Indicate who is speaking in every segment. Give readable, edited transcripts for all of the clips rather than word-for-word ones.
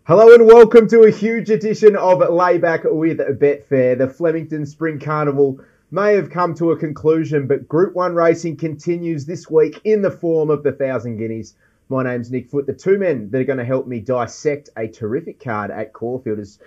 Speaker 1: Hello and welcome to a huge edition of Layback with Betfair. The Flemington Spring Carnival may have come to a conclusion, but Group 1 racing continues this week in the form of the Thousand Guineas. My name's Nick Foote. The two men that are going to help me dissect a terrific card at Caulfield is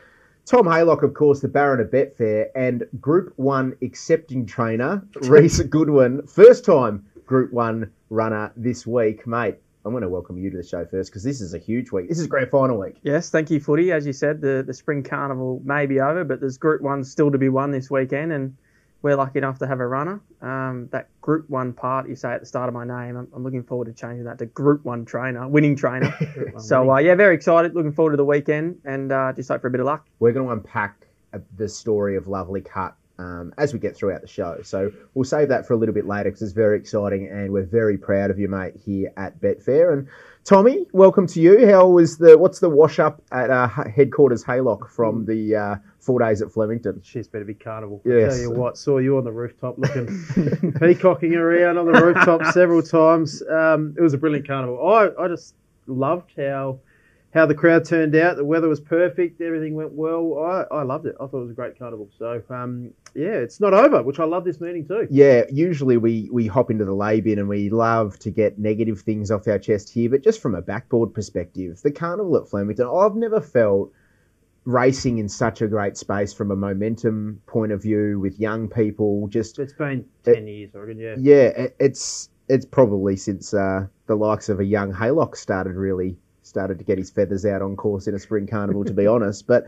Speaker 1: Tom Haylock, of course, the Baron of Betfair, and Group 1 accepting trainer, Reece Goodwin. First time Group 1 runner this week, mate. I'm going to welcome you to the show first because this is a huge week. This is grand final week.
Speaker 2: Yes, thank you, Footy. As you said, the Spring Carnival may be over, but there's Group 1 still to be won this weekend, and we're lucky enough to have a runner. That Group 1 part you say at the start of my name, I'm looking forward to changing that to Group 1 trainer, winning trainer. So, very excited. Looking forward to the weekend and just hope for a bit of luck.
Speaker 1: We're going to unpack the story of Lovely Cut as we get throughout the show. So we'll save that for a little bit later because it's very exciting and we're very proud of you, mate, here at Betfair. And Tommy, welcome to you. What's the wash up at headquarters Haylock from the 4 days at Flemington?
Speaker 3: She's been a big carnival.
Speaker 1: Yes.
Speaker 3: I tell you what, saw you on the rooftop looking peacocking around on the rooftop several times. It was a brilliant carnival. I just loved how the crowd turned out. The weather was perfect. Everything went well. I loved it. I thought it was a great carnival. So, it's not over, which I love this meeting too.
Speaker 1: Yeah, usually we hop into the lay bin and we love to get negative things off our chest here, but just from a backboard perspective, the carnival at Flemington, I've never felt racing in such a great space from a momentum point of view with young people.
Speaker 3: It's been 10 years, I reckon, yeah.
Speaker 1: Yeah, it's probably since the likes of a young Haylock started to get his feathers out on course in a spring carnival, to be honest. But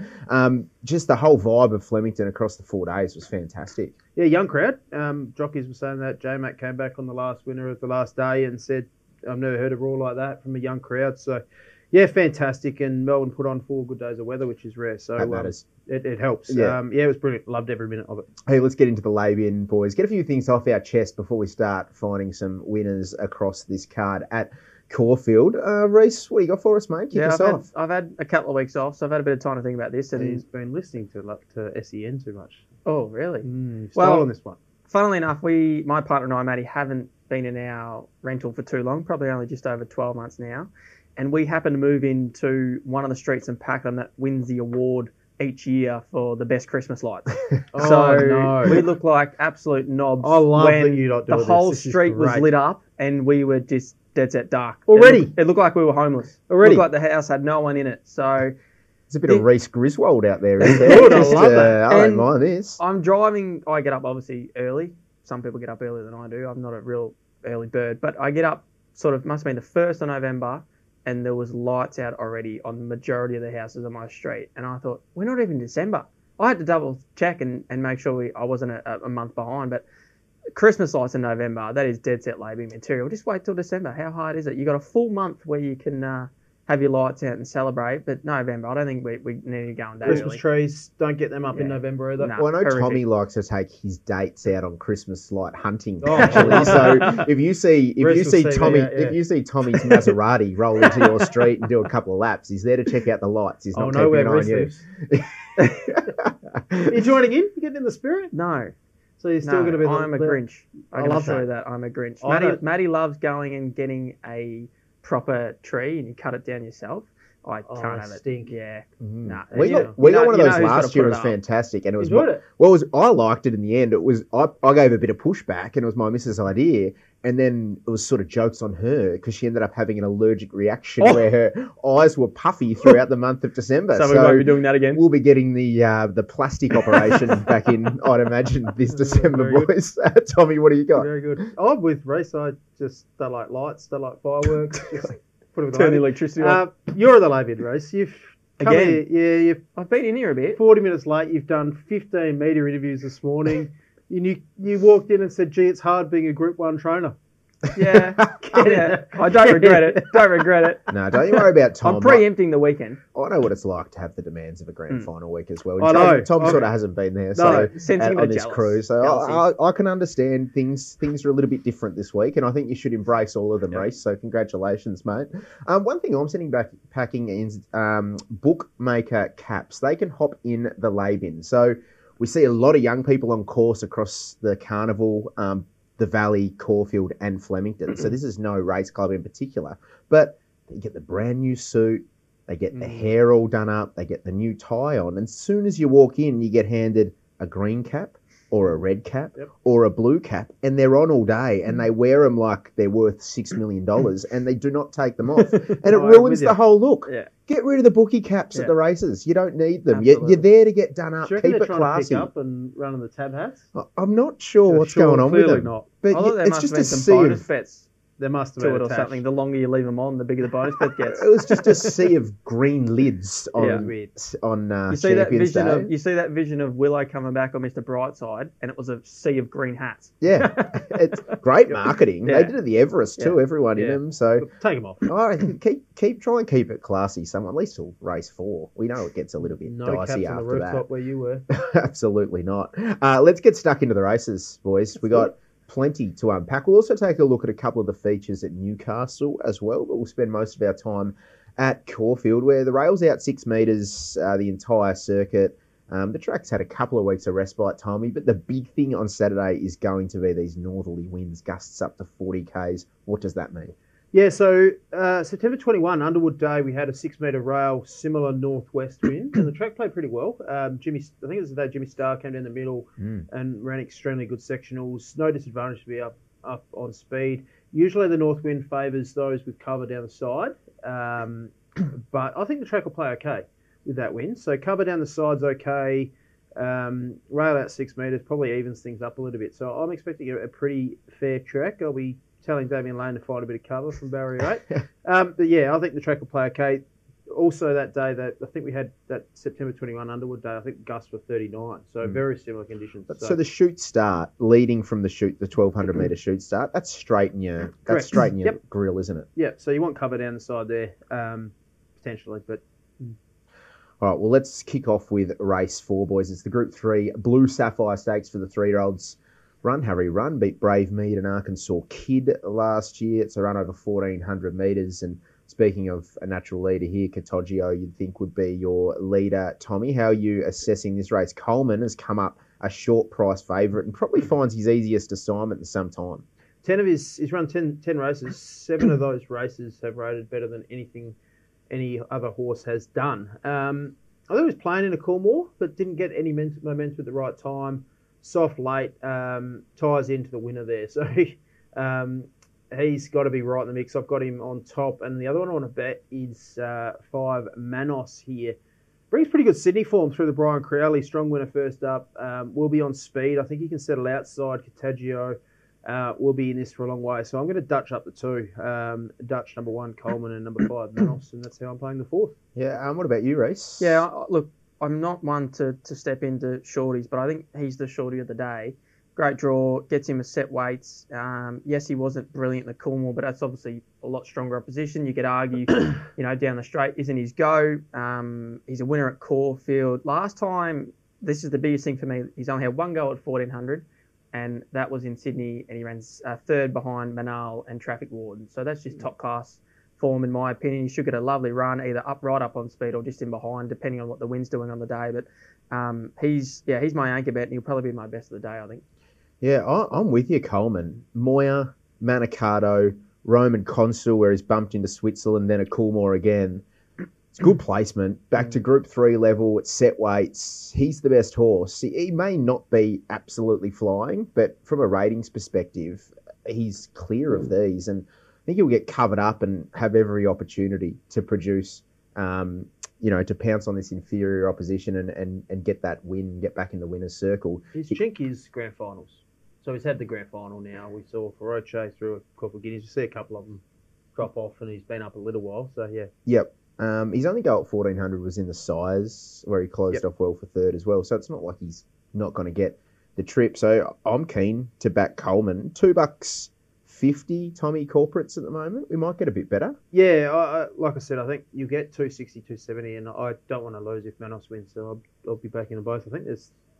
Speaker 1: just the whole vibe of Flemington across the 4 days was fantastic.
Speaker 3: Yeah, young crowd. Jockeys were saying that. J-Mac came back on the last winner of the last day and said, I've never heard a roar like that from a young crowd. So, yeah, fantastic. And Melbourne put on 4 good days of weather, which is rare. So
Speaker 1: that matters.
Speaker 3: It helps.
Speaker 1: Yeah.
Speaker 3: It was brilliant. Loved every minute of it.
Speaker 1: Hey, let's get into the lay-bin, boys. Get a few things off our chest before we start finding some winners across this card at Caulfield. Reece, what do you got for us, mate? Kick us off.
Speaker 2: I've had a couple of weeks off, so I've had a bit of time to think about this. And
Speaker 3: he's been listening to SEN too much.
Speaker 2: Oh, really?
Speaker 3: On this one.
Speaker 2: Funnily enough, my partner and I, Maddie, haven't been in our rental for too long, probably only just over 12 months now. And we happened to move into one of the streets in Pakenham that wins the award each year for the best Christmas lights. We look like absolute knobs.
Speaker 3: I love that you not doing
Speaker 2: the whole street was lit up and we were just dead set dark.
Speaker 3: Already?
Speaker 2: It looked like we were homeless.
Speaker 3: Already?
Speaker 2: It looked like the house had no one in it. So
Speaker 1: there's a bit of Reece Griswold out there, isn't there?
Speaker 3: I love that.
Speaker 1: I don't mind this.
Speaker 2: I'm driving. I get up obviously early. Some people get up earlier than I do. I'm not a real early bird. But I get up must have been the 1st of November and there was lights out already on the majority of the houses on my street. And I thought, we're not even December. I had to double check and make sure I wasn't a month behind. But Christmas lights in November, that is dead set labelling material. Just wait till December. How hard is it? You got a full month where you can have your lights out and celebrate. But November, I don't think we need to go on that
Speaker 3: Christmas
Speaker 2: early.
Speaker 3: trees, don't get them up in November either.
Speaker 1: Well, I know horrific. Tommy likes to take his dates out on Christmas light hunting. Actually, so if you see Tommy's Maserati roll into your street and do a couple of laps, he's there to check out the lights. He's not keeping an eye on you.
Speaker 3: You joining in? You getting in the spirit?
Speaker 2: No.
Speaker 3: So you're still going to be.
Speaker 2: I'm a Grinch. I can show you that. I'm a Grinch. Maddie loves going and getting a proper tree and you cut it down yourself. I can't have it.
Speaker 3: Stink.
Speaker 2: Yeah.
Speaker 1: Mm-hmm. Nah. We got one of those last year. It was fantastic, and it was. I liked it in the end. It was. I gave a bit of pushback, and it was my missus' idea. And then it was sort of jokes on her because she ended up having an allergic reaction where her eyes were puffy throughout the month of December.
Speaker 2: So we might be doing that again.
Speaker 1: We'll be getting the plastic operation back in, I'd imagine, this December, boys. Tommy, what do you got?
Speaker 3: Very good. I'm with Reece. I just don't like lights, don't like fireworks. Just put it
Speaker 2: turn the electricity on.
Speaker 3: You're the lay-bin, Reece. You've come here.
Speaker 2: I've been in here a bit.
Speaker 3: 40 minutes late. You've done 15 media interviews this morning. You walked in and said, gee, it's hard being a Group 1 trainer.
Speaker 2: Yeah. I don't regret it.
Speaker 1: No, don't you worry about Tom.
Speaker 2: I'm preempting the weekend.
Speaker 1: I know what it's like to have the demands of a grand final week as well.
Speaker 3: I know.
Speaker 1: Tom sort of hasn't been there on this crew. So I can understand things are a little bit different this week, and I think you should embrace all of them, Reece. So congratulations, mate. One thing I'm sitting back packing is bookmaker caps. They can hop in the lay bin. So we see a lot of young people on course across the carnival, the Valley, Caulfield and Flemington. So this is no race club in particular. But you get the brand new suit, They get the hair all done up. They get the new tie on. And as soon as you walk in, you get handed a green cap or a red cap or a blue cap, and they're on all day, and they wear them like they're worth $6 million, and they do not take them off. And it ruins the whole look. Yeah. Get rid of the bookie caps at the races. You don't need them. You're there to get done up. Keep it classy.
Speaker 3: To pick up and running the tab hats?
Speaker 1: I'm not sure what's going on with them.
Speaker 3: Not.
Speaker 1: But
Speaker 2: I thought there must have been some bonus bets.
Speaker 3: There must have
Speaker 2: to
Speaker 3: been
Speaker 2: it or something. The longer you leave them on, the bigger the bonus bet gets.
Speaker 1: It was just a sea of green lids on
Speaker 2: you see
Speaker 1: Champions
Speaker 2: that vision
Speaker 1: Day.
Speaker 2: You see that vision of Willow coming back on Mr. Brightside, and it was a sea of green hats.
Speaker 1: Yeah, it's great marketing. They did it at the Everest too. Everyone in them. So
Speaker 3: take them off.
Speaker 1: Try and keep it classy. At least till race 4. We know it gets a little bit dicey after
Speaker 3: on the rooftop where you were.
Speaker 1: Absolutely not. Let's get stuck into the races, boys. We got plenty to unpack. We'll also take a look at a couple of the features at Newcastle as well, but we'll spend most of our time at Caulfield, where the rail's out 6 metres the entire circuit. The track's had a couple of weeks of respite, Tommy, but the big thing on Saturday is going to be these northerly winds, gusts up to 40 k's. What does that mean?
Speaker 3: Yeah, so September 21, Underwood Day, we had a 6 metre rail, similar northwest wind, and the track played pretty well. I think it was the day Jimmy Starr came down the middle and ran extremely good sectionals. No disadvantage to be up on speed. Usually the north wind favours those with cover down the side, but I think the track will play okay with that wind. So cover down the side's okay. Rail out 6 metres probably evens things up a little bit. So I'm expecting a pretty fair track. I'll be telling Damien Lane to find a bit of cover from barrier 8. But yeah, I think the track will play okay. Also that day, I think we had that September 21 Underwood Day, I think gusts were 39. So very similar conditions.
Speaker 1: So the shoot start, leading from the 1,200 metre shoot start, that's straight in your grill, isn't it?
Speaker 3: Yeah, so you want cover down the side there, potentially. But
Speaker 1: all right, well, let's kick off with race 4, boys. It's the Group 3 Blue Sapphire Stakes for the 3-year-olds. Run, Harry, run. Beat Brave Mead and Arkansas Kid last year. It's a run over 1,400 metres. And speaking of a natural leader here, Catoggio, you'd think would be your leader. Tommy, how are you assessing this race? Coleman has come up a short price favourite and probably finds his easiest assignment in some time.
Speaker 3: He's run 10 races. 7 of those races have rated better than any other horse has done. I think he was playing in a Coolmore, but didn't get any momentum at the right time. Soft late, ties into the winner there. So he's got to be right in the mix. I've got him on top. And the other one I want to bet is 5 Manos here. Brings pretty good Sydney form through the Brian Crowley. Strong winner first up. Will be on speed. I think he can settle outside. Cataggio will be in this for a long way. So I'm going to Dutch up the 2. Dutch number 1, Coleman, and number 5, Manos. And that's how I'm playing the 4th.
Speaker 1: Yeah, what about you, Reece?
Speaker 2: Yeah, look, I'm not one to step into shorties, but I think he's the shorty of the day. Great draw, gets him a set weights. Yes, he wasn't brilliant in the Coolmore, but that's obviously a lot stronger opposition. You could argue, down the straight isn't his go. He's a winner at Caulfield. Last time, this is the biggest thing for me, he's only had one go at 1,400, and that was in Sydney, and he ran third behind Manal and Traffic Warden. So that's just top class form, in my opinion. He should get a lovely run, either right up on speed or just in behind, depending on what the wind's doing on the day. But he's my anchor bet, and he'll probably be my best of the day, I think.
Speaker 1: Yeah, I'm with you, Coleman. Moya, Manicato, Roman Consul, where he's bumped into Switzerland, then a Coolmore again. It's good placement. Back to Group 3 level, it's set weights. He's the best horse. He may not be absolutely flying, but from a ratings perspective, he's clear of these. And I think he'll get covered up and have every opportunity to produce, to pounce on this inferior opposition and get that win, get back in the winner's circle.
Speaker 3: His chink is grand finals. So he's had the grand final now. We saw Feroce through a couple of Guineas. You see a couple of them drop off, and he's been up a little while. So, yeah.
Speaker 1: Yep. His only go at 1,400 was in the size, where he closed off well for third as well. So it's not like he's not going to get the trip. So I'm keen to back Coleman. $2.50, Tommy, corporates at the moment. We might get a bit better.
Speaker 3: Yeah, like I said, I think you get 260, 270, and I don't want to lose if Manos wins. So I'll be backing them both. I think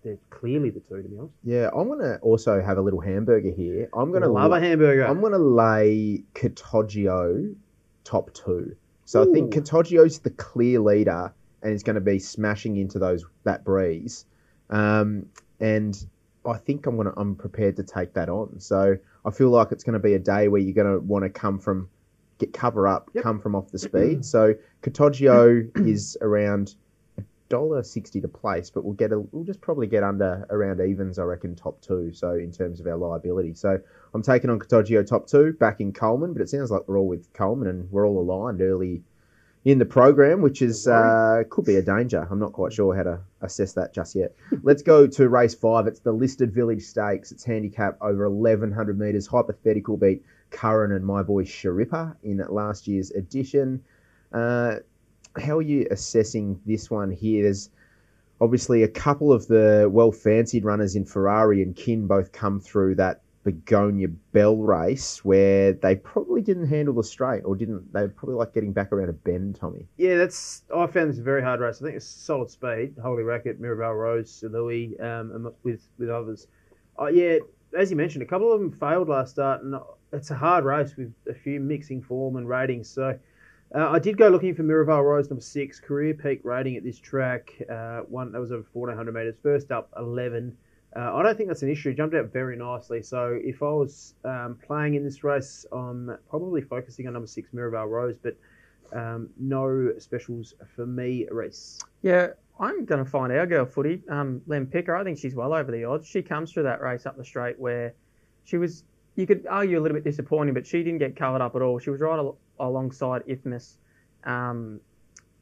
Speaker 3: they're clearly the 2, to be honest.
Speaker 1: Yeah, I'm going to also have a little hamburger here. I'm going to
Speaker 3: love a hamburger.
Speaker 1: I'm going to lay Catoggio top 2. So I think Catoggio's the clear leader and is going to be smashing into that breeze. And I think I'm prepared to take that on. So I feel like it's going to be a day where you're going to want to come from get cover up,
Speaker 3: Yep.
Speaker 1: come from off the speed. So Cottagio is around $1.60 to place, but we'll just probably get under around evens, I reckon, top two. So in terms of our liability, so I'm taking on Cottagio top two, back in Coleman, but it sounds like we're all with Coleman and we're all aligned early in the program, which is could be a danger. I'm not quite sure how to assess that just yet. Let's go to race 5. It's the Listed Village Stakes. It's handicap over 1,100 metres. Hypothetical beat Curran and my boy Sharippa in last year's edition. How are you assessing this one here? There's obviously a couple of the well-fancied runners in Ferrari and Kin both come through that Begonia Bell race where they probably didn't handle the straight or didn't. They probably like getting back around a bend, Tommy.
Speaker 3: Yeah, I found this a very hard race. I think it's solid speed. Holy Racket, Mirabelle Rose, Louis, and with others. Yeah, as you mentioned, a couple of them failed last start, and it's a hard race with a few mixing form and ratings. So I did go looking for Mirabelle Rose, number 6, career peak rating at this track. One that was over 1,400 metres. First up, 11. I don't think that's an issue. Jumped out very nicely. So if I was playing in this race, I'm probably focusing on number 6, Mirabelle Rose, but no specials for me, Reece.
Speaker 2: Yeah, I'm going to find our girl footy, Lem Picker. I think she's well over the odds. She comes through that race up the straight where she was, you could argue, a little bit disappointing, but she didn't get covered up at all. She was right alongside Ifmus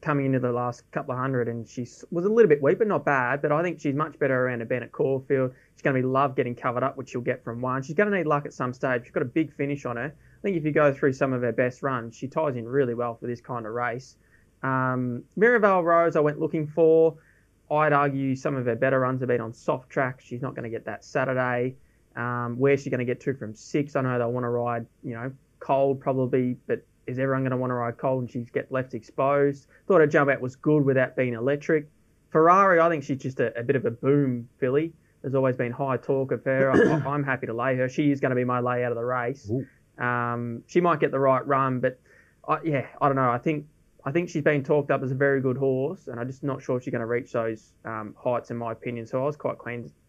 Speaker 2: coming into the last couple of hundred, and she was a little bit weak, but not bad. But I think she's much better around a bend at Caulfield. She's going to be love getting covered up, which she'll get from 1. She's going to need luck at some stage. She's got a big finish on her. I think if you go through some of her best runs, she ties in really well for this kind of race. Mirabelle Rose, I went looking for. I'd argue some of her better runs have been on soft track. She's not going to get that Saturday. Where's she going to get to from 6? I know they'll want to ride, cold probably, but is everyone going to want to ride cold and she's get left exposed? Thought her jump out was good without being electric. Ferrari, I think she's just a bit of a boom filly. There's always been high talk of her. I'm happy to lay her. She is going to be my lay out of the race. She might get the right run, but I don't know. I think she's been talked up as a very good horse, and I'm just not sure if she's going to reach those heights, in my opinion. So I was quite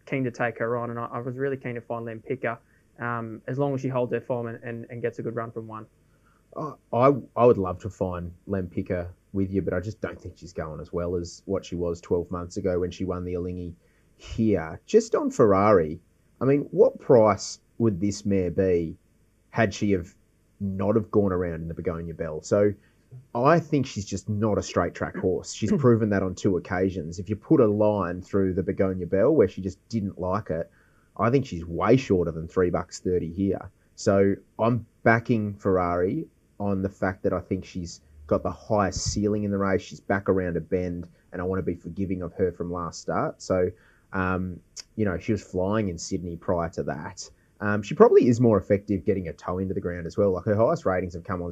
Speaker 2: keen to take her on, and I was really keen to find Lem Picker, as long as she holds her form and gets a good run from 1.
Speaker 1: I would love to find Lem Picker with you, but I just don't think she's going as well as what she was 12 months ago when she won the Alinghi here. Just on Ferrari, I mean, what price would this mare be had she not have gone around in the Begonia Bell? So I think she's just not a straight track horse. She's proven that on 2 occasions. If you put a line through the Begonia Bell where she just didn't like it, I think she's way shorter than $3.30 here. So I'm backing Ferrari on the fact that I think she's got the highest ceiling in the race. She's back around a bend, and I want to be forgiving of her from last start. So, she was flying in Sydney prior to that. She probably is more effective getting a toe into the ground as well. Like, her highest ratings have come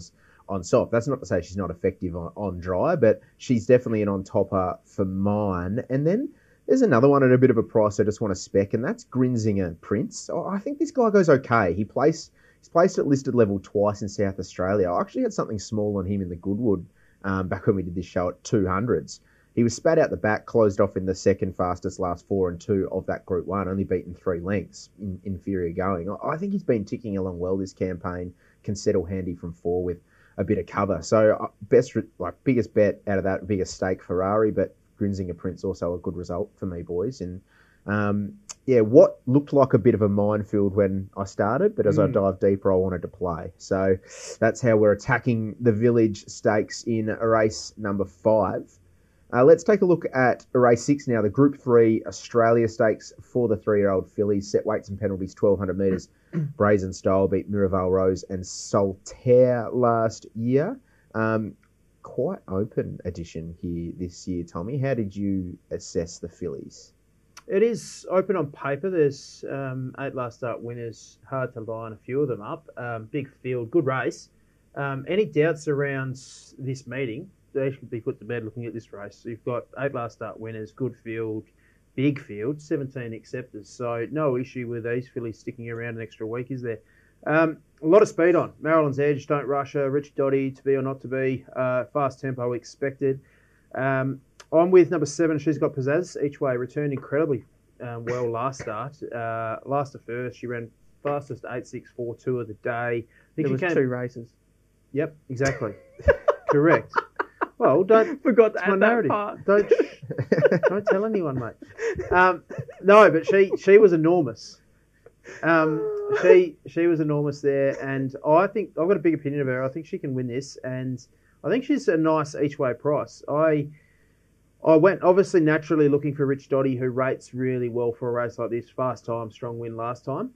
Speaker 1: on soft. That's not to say she's not effective on dry, but she's definitely an on-topper for mine. And then there's another one at a bit of a price I just want to spec, and that's Grinzinger Prince. I think this guy goes okay. He's placed at listed level twice in South Australia. I actually had something small on him in the Goodwood back when we did this show at 200s. He was spat out the back, closed off in the second fastest last 4 and 2 of that Group 1, only beaten 3 lengths in inferior going. I think he's been ticking along well this campaign, can settle handy from 4 with a bit of cover. So biggest bet out of that, biggest stake Ferrari, but Grinzinger Prince also a good result for me, boys. And what looked like a bit of a minefield when I started, but as I dive deeper, I wanted to play. So that's how we're attacking the Village Stakes in race number 5. Let's take a look at race 6 now, the Group 3 Australia Stakes for the 3-year-old fillies. Set weights and penalties, 1,200 metres. Brazen Style beat Mirabelle Rose and Solitaire last year. Quite open edition here this year, Tommy. How did you assess the fillies?
Speaker 3: It is open on paper. There's 8 last start winners. Hard to line a few of them up. Big field, good race. Any doubts around this meeting, they should be put to bed looking at this race. So you've got 8 last start winners, good field, big field, 17 acceptors. So no issue with these fillies sticking around an extra week, is there? A lot of speed on. Maryland's Edge, Don't Rush Her, Richie Dotty, To Be or Not To Be. Fast tempo expected. I'm with number 7. She's got pizzazz each way. Returned incredibly well last start. Last to first, she ran fastest 8.642 of the day.
Speaker 2: There was 2 races.
Speaker 3: Yep, exactly. Correct. Well, don't
Speaker 2: Forgot to
Speaker 3: it's my
Speaker 2: add that
Speaker 3: narrative.
Speaker 2: part.
Speaker 3: Don't tell anyone, mate. No, but she was enormous. She was enormous there, and I think I've got a big opinion of her. I think she can win this, and I think she's a nice each way price. I went obviously naturally looking for Rich Dotty, who rates really well for a race like this. Fast time, strong win last time.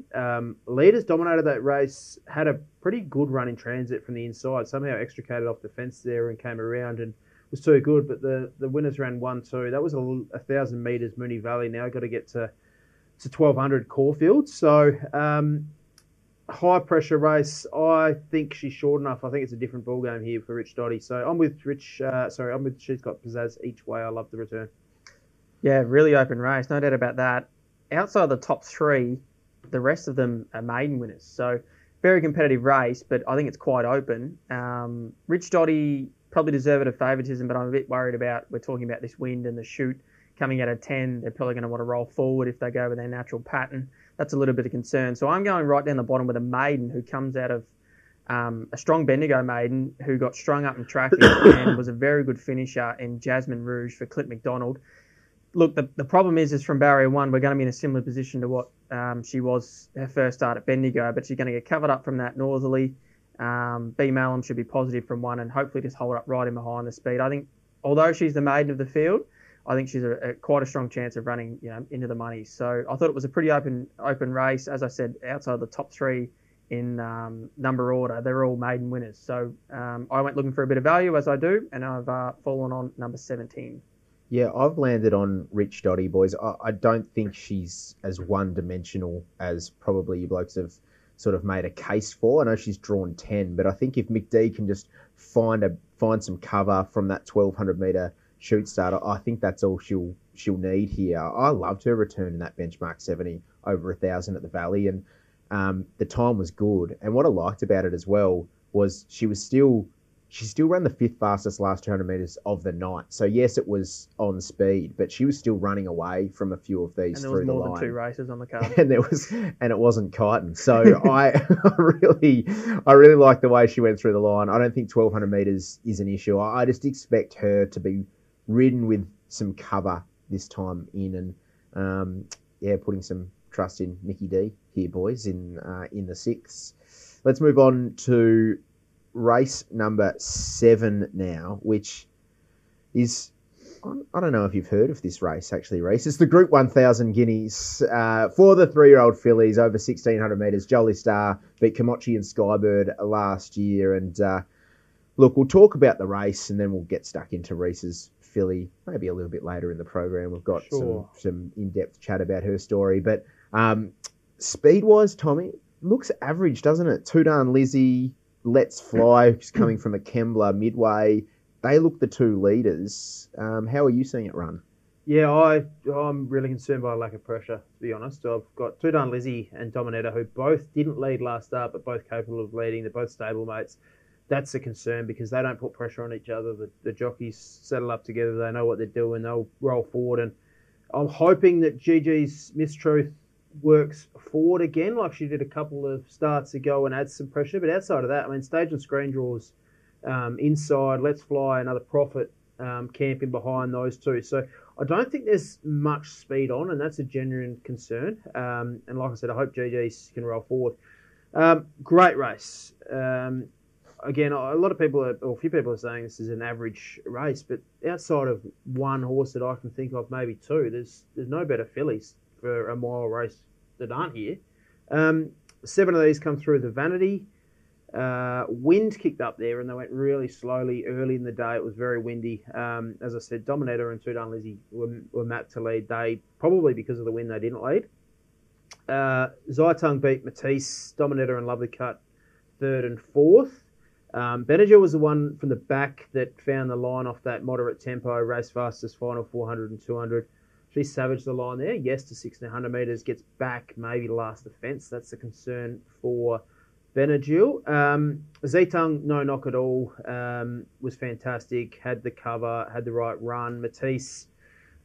Speaker 3: Leaders dominated that race, had a pretty good run in transit from the inside. Somehow extricated off the fence there and came around and was too good. But the winners ran 1-2. That was 1,000 metres Moonee Valley. Now got to get to 1,200 Caulfield. So high pressure race. I think she's short enough. I think it's a different ball game here for Rich Dotty. So I'm with Rich. I'm with She's Got Pizzazz each way. I love the return.
Speaker 2: Yeah, really open race. No doubt about that. Outside the top three, the rest of them are maiden winners. So very competitive race, but I think it's quite open. Rich Dotty probably deserve it of favouritism, but I'm a bit worried about, we're talking about this wind and the shoot coming out of 10. They're probably going to want to roll forward if they go with their natural pattern. That's a little bit of concern. So I'm going right down the bottom with a maiden who comes out of a strong Bendigo maiden who got strung up in traffic and was a very good finisher in Jasmine Rouge for Clint McDonald. Look, the problem is from barrier one, we're going to be in a similar position to what she was her first start at Bendigo, but she's going to get covered up from that northerly. B. Malum should be positive from one and hopefully just hold up right in behind the speed. I think, although she's the maiden of the field, I think she's quite a strong chance of running, into the money. So I thought it was a pretty open race. As I said, outside the top three in number order, they're all maiden winners. So I went looking for a bit of value, as I do, and I've fallen on number 17.
Speaker 1: Yeah, I've landed on Rich Dotty, boys. I don't think she's as one-dimensional as probably you blokes have sort of made a case for. I know she's drawn 10, but I think if McD can just find some cover from that 1,200-metre shoot start, I think that's all she'll need here. I loved her return in that benchmark 70 over 1,000 at the Valley, and the time was good. And what I liked about it as well was she still ran the fifth fastest last 200 metres of the night. So yes, it was on speed, but she was still running away from a few of these through the line.
Speaker 2: And there was more than 2 races on the card.
Speaker 1: and it wasn't kiting. So I really like the way she went through the line. I don't think 1,200 metres is an issue. I just expect her to be ridden with some cover this time in, and putting some trust in Nikki D here, boys, in the 6. Let's move on to race number 7 now, which is, I don't know if you've heard of this race actually, Reece. It's the Group 1,000 Guineas for the 3-year-old fillies over 1,600 metres. Jolie Star beat Komochi and Skybird last year, and look, we'll talk about the race and then we'll get stuck into Reece's filly maybe a little bit later in the program. We've got some in-depth chat about her story, but speed-wise, Tommy, looks average, doesn't it? Toodarn Lizzie, Let's Fly, who's coming from a Kembla midway. They look the 2 leaders. How are you seeing it run?
Speaker 3: Yeah, I'm really concerned by a lack of pressure, to be honest. I've got Toodarn Lizzie and Dominetta, who both didn't lead last start, but both capable of leading. They're both stablemates. That's a concern because they don't put pressure on each other. The jockeys settle up together. They know what they're doing. They'll roll forward. And I'm hoping that Gigi's Mistruth works forward again like she did a couple of starts ago and adds some pressure. But outside of that, I mean, stage and screen draws inside, Let's Fly, another Profit camping behind those two. So I don't think there's much speed on, and that's a genuine concern. And like I said, I hope Gigi's can roll forward. Great race. Again, a lot of people, or a few people are saying this is an average race, but outside of one horse that I can think of, maybe 2, there's no better fillies for a mile race that aren't here. 7 of these come through the Vanity. Wind kicked up there and they went really slowly early in the day. It was very windy. As I said, Dominetta and Toodarn Lizzie were mapped to lead. They, probably because of the wind, they didn't lead. Zaitung beat Matisse, Dominetta and Lovely Cut 3rd and 4th. Benadryl was the one from the back that found the line off that moderate tempo, race fastest final 400 and 200. She savaged the line there. Yes to 1,600 metres, gets back maybe last defence. That's the concern for Benadryl. Zaitung, no knock at all, was fantastic, had the cover, had the right run. Matisse,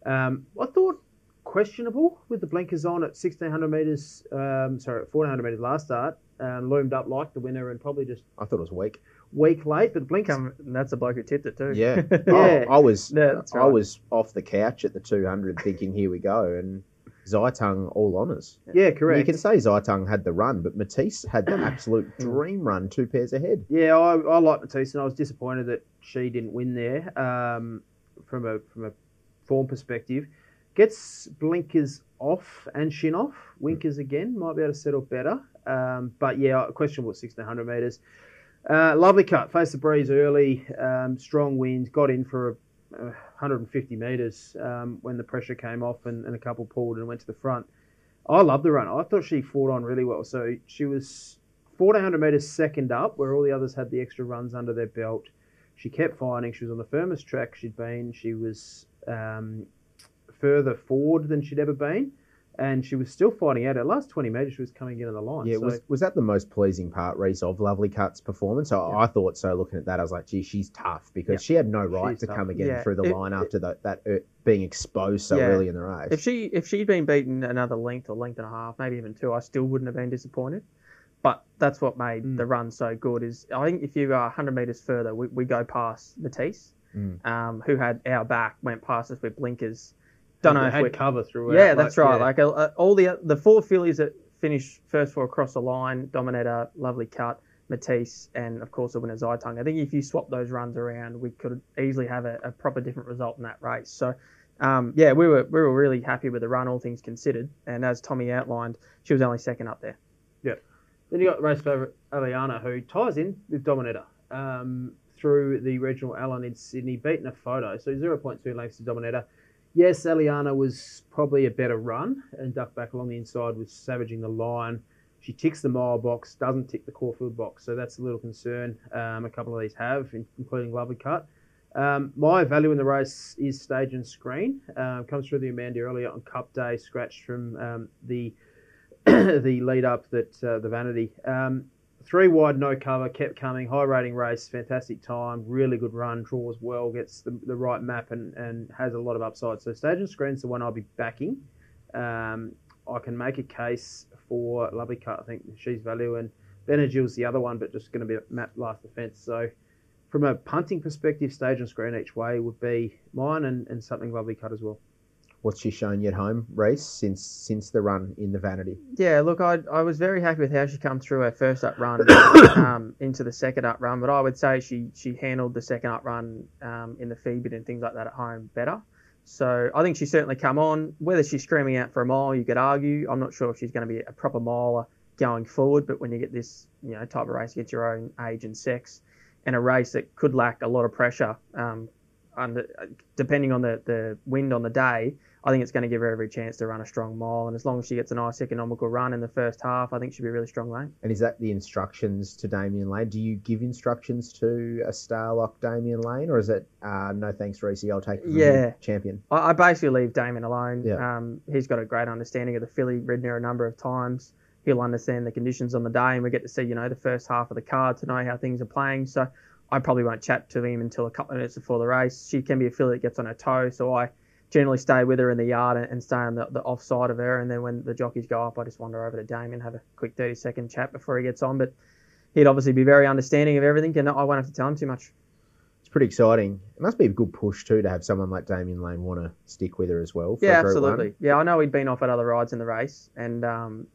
Speaker 3: I thought questionable with the blinkers on at 1,600 metres, at 1,400 metres last start. loomed up like the winner and probably just
Speaker 1: I thought it was weak.
Speaker 3: week late. But Blinks,
Speaker 2: That's the bloke who tipped it too.
Speaker 1: Yeah.
Speaker 3: Yeah.
Speaker 1: I was
Speaker 2: that's right.
Speaker 1: I was off the couch at the 200 thinking, here we go. And Zaitung all honours.
Speaker 3: yeah, correct.
Speaker 1: You can say Zaitung had the run, but Matisse had the absolute dream run, 2 pairs ahead.
Speaker 3: Yeah, I like Matisse, and I was disappointed that she didn't win there. From a form perspective, gets blinkers off and shin off. Winkers again might be able to settle better. But yeah, questionable at 1600 metres. Lovely cut, faced the breeze early. Strong wind, got in for 150 metres when the pressure came off and a couple pulled and went to the front. I love the run. I thought she fought on really well. So she was 1400 metres second up, where all the others had the extra runs under their belt. She kept finding. She was on the firmest track she'd been. She was further forward than she'd ever been. And she was still fighting out. Her last 20 metres, she was coming into the line.
Speaker 1: Yeah,
Speaker 3: so,
Speaker 1: was that the most pleasing part, Reece, of Lovely Cut's performance? I thought so. Looking at that, I was like, gee, she's tough, because she had no right
Speaker 3: She's
Speaker 1: to
Speaker 3: tough.
Speaker 1: come again through the line after that being exposed so
Speaker 2: Yeah.
Speaker 1: early in the race.
Speaker 2: If she'd been beaten another length or length and a half, maybe even 2, I still wouldn't have been disappointed. But that's what made the run so good. Is I think if you go 100 metres further, we go past Matisse, who had our back, went past us with blinkers. Don't know if
Speaker 3: had
Speaker 2: we
Speaker 3: cover throughout.
Speaker 2: Yeah, that's right.
Speaker 3: Yeah.
Speaker 2: Like all the 4 fillies that finished first 4 across the line, Dominator, Lovely Cut, Matisse, and of course the winner Zaitung. I think if you swap those runs around, we could easily have a proper different result in that race. So, we were really happy with the run, all things considered. And as Tommy outlined, she was only second up there.
Speaker 3: Yeah. Then you got race favourite Aliana, who ties in with Dominator through the regional Allen in Sydney, beaten a photo. So 0.2 lengths to Dominator. Yes, Aliana was probably a better run and ducked back along the inside, was savaging the line. She ticks the mile box, doesn't tick the Caulfield box, so that's a little concern. A couple of these have, including Lovely Cut. My value in the race is Stage and Screen. Comes through the Amanda earlier on Cup Day, scratched from the the lead up that the Vanity. 3 wide, no cover, kept coming, high rating race, fantastic time, really good run, draws well, gets the right map and has a lot of upside. So Stage and Screen's the one I'll be backing. I can make a case for Lovely Cut. I think she's value, and Benadryl's the other one, but just going to be a map last defence. So from a punting perspective, Stage and Screen each way would be mine, and something Lovely Cut as well.
Speaker 1: What's she shown you at home, Reece, since the run in the Vanity?
Speaker 2: Yeah, look, I was very happy with how she come through her first up run into the second up run, but I would say she handled the second up run in the feed bit and things like that at home better. So I think she's certainly come on. Whether she's screaming out for a mile, you could argue. I'm not sure if she's going to be a proper miler going forward, but when you get this type of race against your own age and sex, and a race that could lack a lot of pressure, depending on the wind on the day, I think it's going to give her every chance to run a strong mile. And as long as she gets a nice economical run in the first half, I think she'll be a really strong lane.
Speaker 1: And is that the instructions to Damien Lane? Do you give instructions to a star like Damien Lane, or is it, no thanks, Reece, I'll take the champion?
Speaker 2: I basically leave Damien alone.
Speaker 1: Yeah.
Speaker 2: He's got a great understanding of the filly, ridden her a number of times. He'll understand the conditions on the day, and we get to see, the first half of the card to know how things are playing. So I probably won't chat to him until a couple of minutes before the race. She can be a filly that gets on her toe, so I generally stay with her in the yard and stay on the offside of her. And then when the jockeys go up, I just wander over to Damien, have a quick 30-second chat before he gets on. But he'd obviously be very understanding of everything, and I won't have to tell him too much.
Speaker 1: It's pretty exciting. It must be a good push, too, to have someone like Damien Lane want to stick with her as well. For
Speaker 2: absolutely. Yeah, I know he'd been off at other rides in the race, and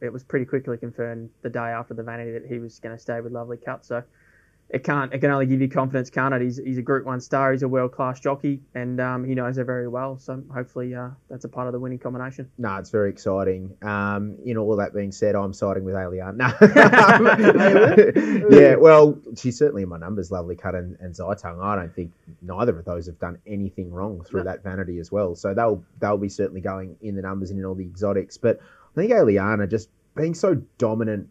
Speaker 2: it was pretty quickly confirmed the day after the Vanity that he was going to stay with Lovely Cut. So it can only give you confidence, can't it? He's a Group 1 star. He's a world-class jockey, and he knows her very well. So hopefully that's a part of the winning combination.
Speaker 1: No, it's very exciting. All that being said, I'm siding with Aliana. Yeah, well, she's certainly in my numbers, Lovely Cut and Zaitung. I don't think neither of those have done anything wrong through that Vanity as well. So they'll be certainly going in the numbers and in all the exotics. But I think Aliana just being so dominant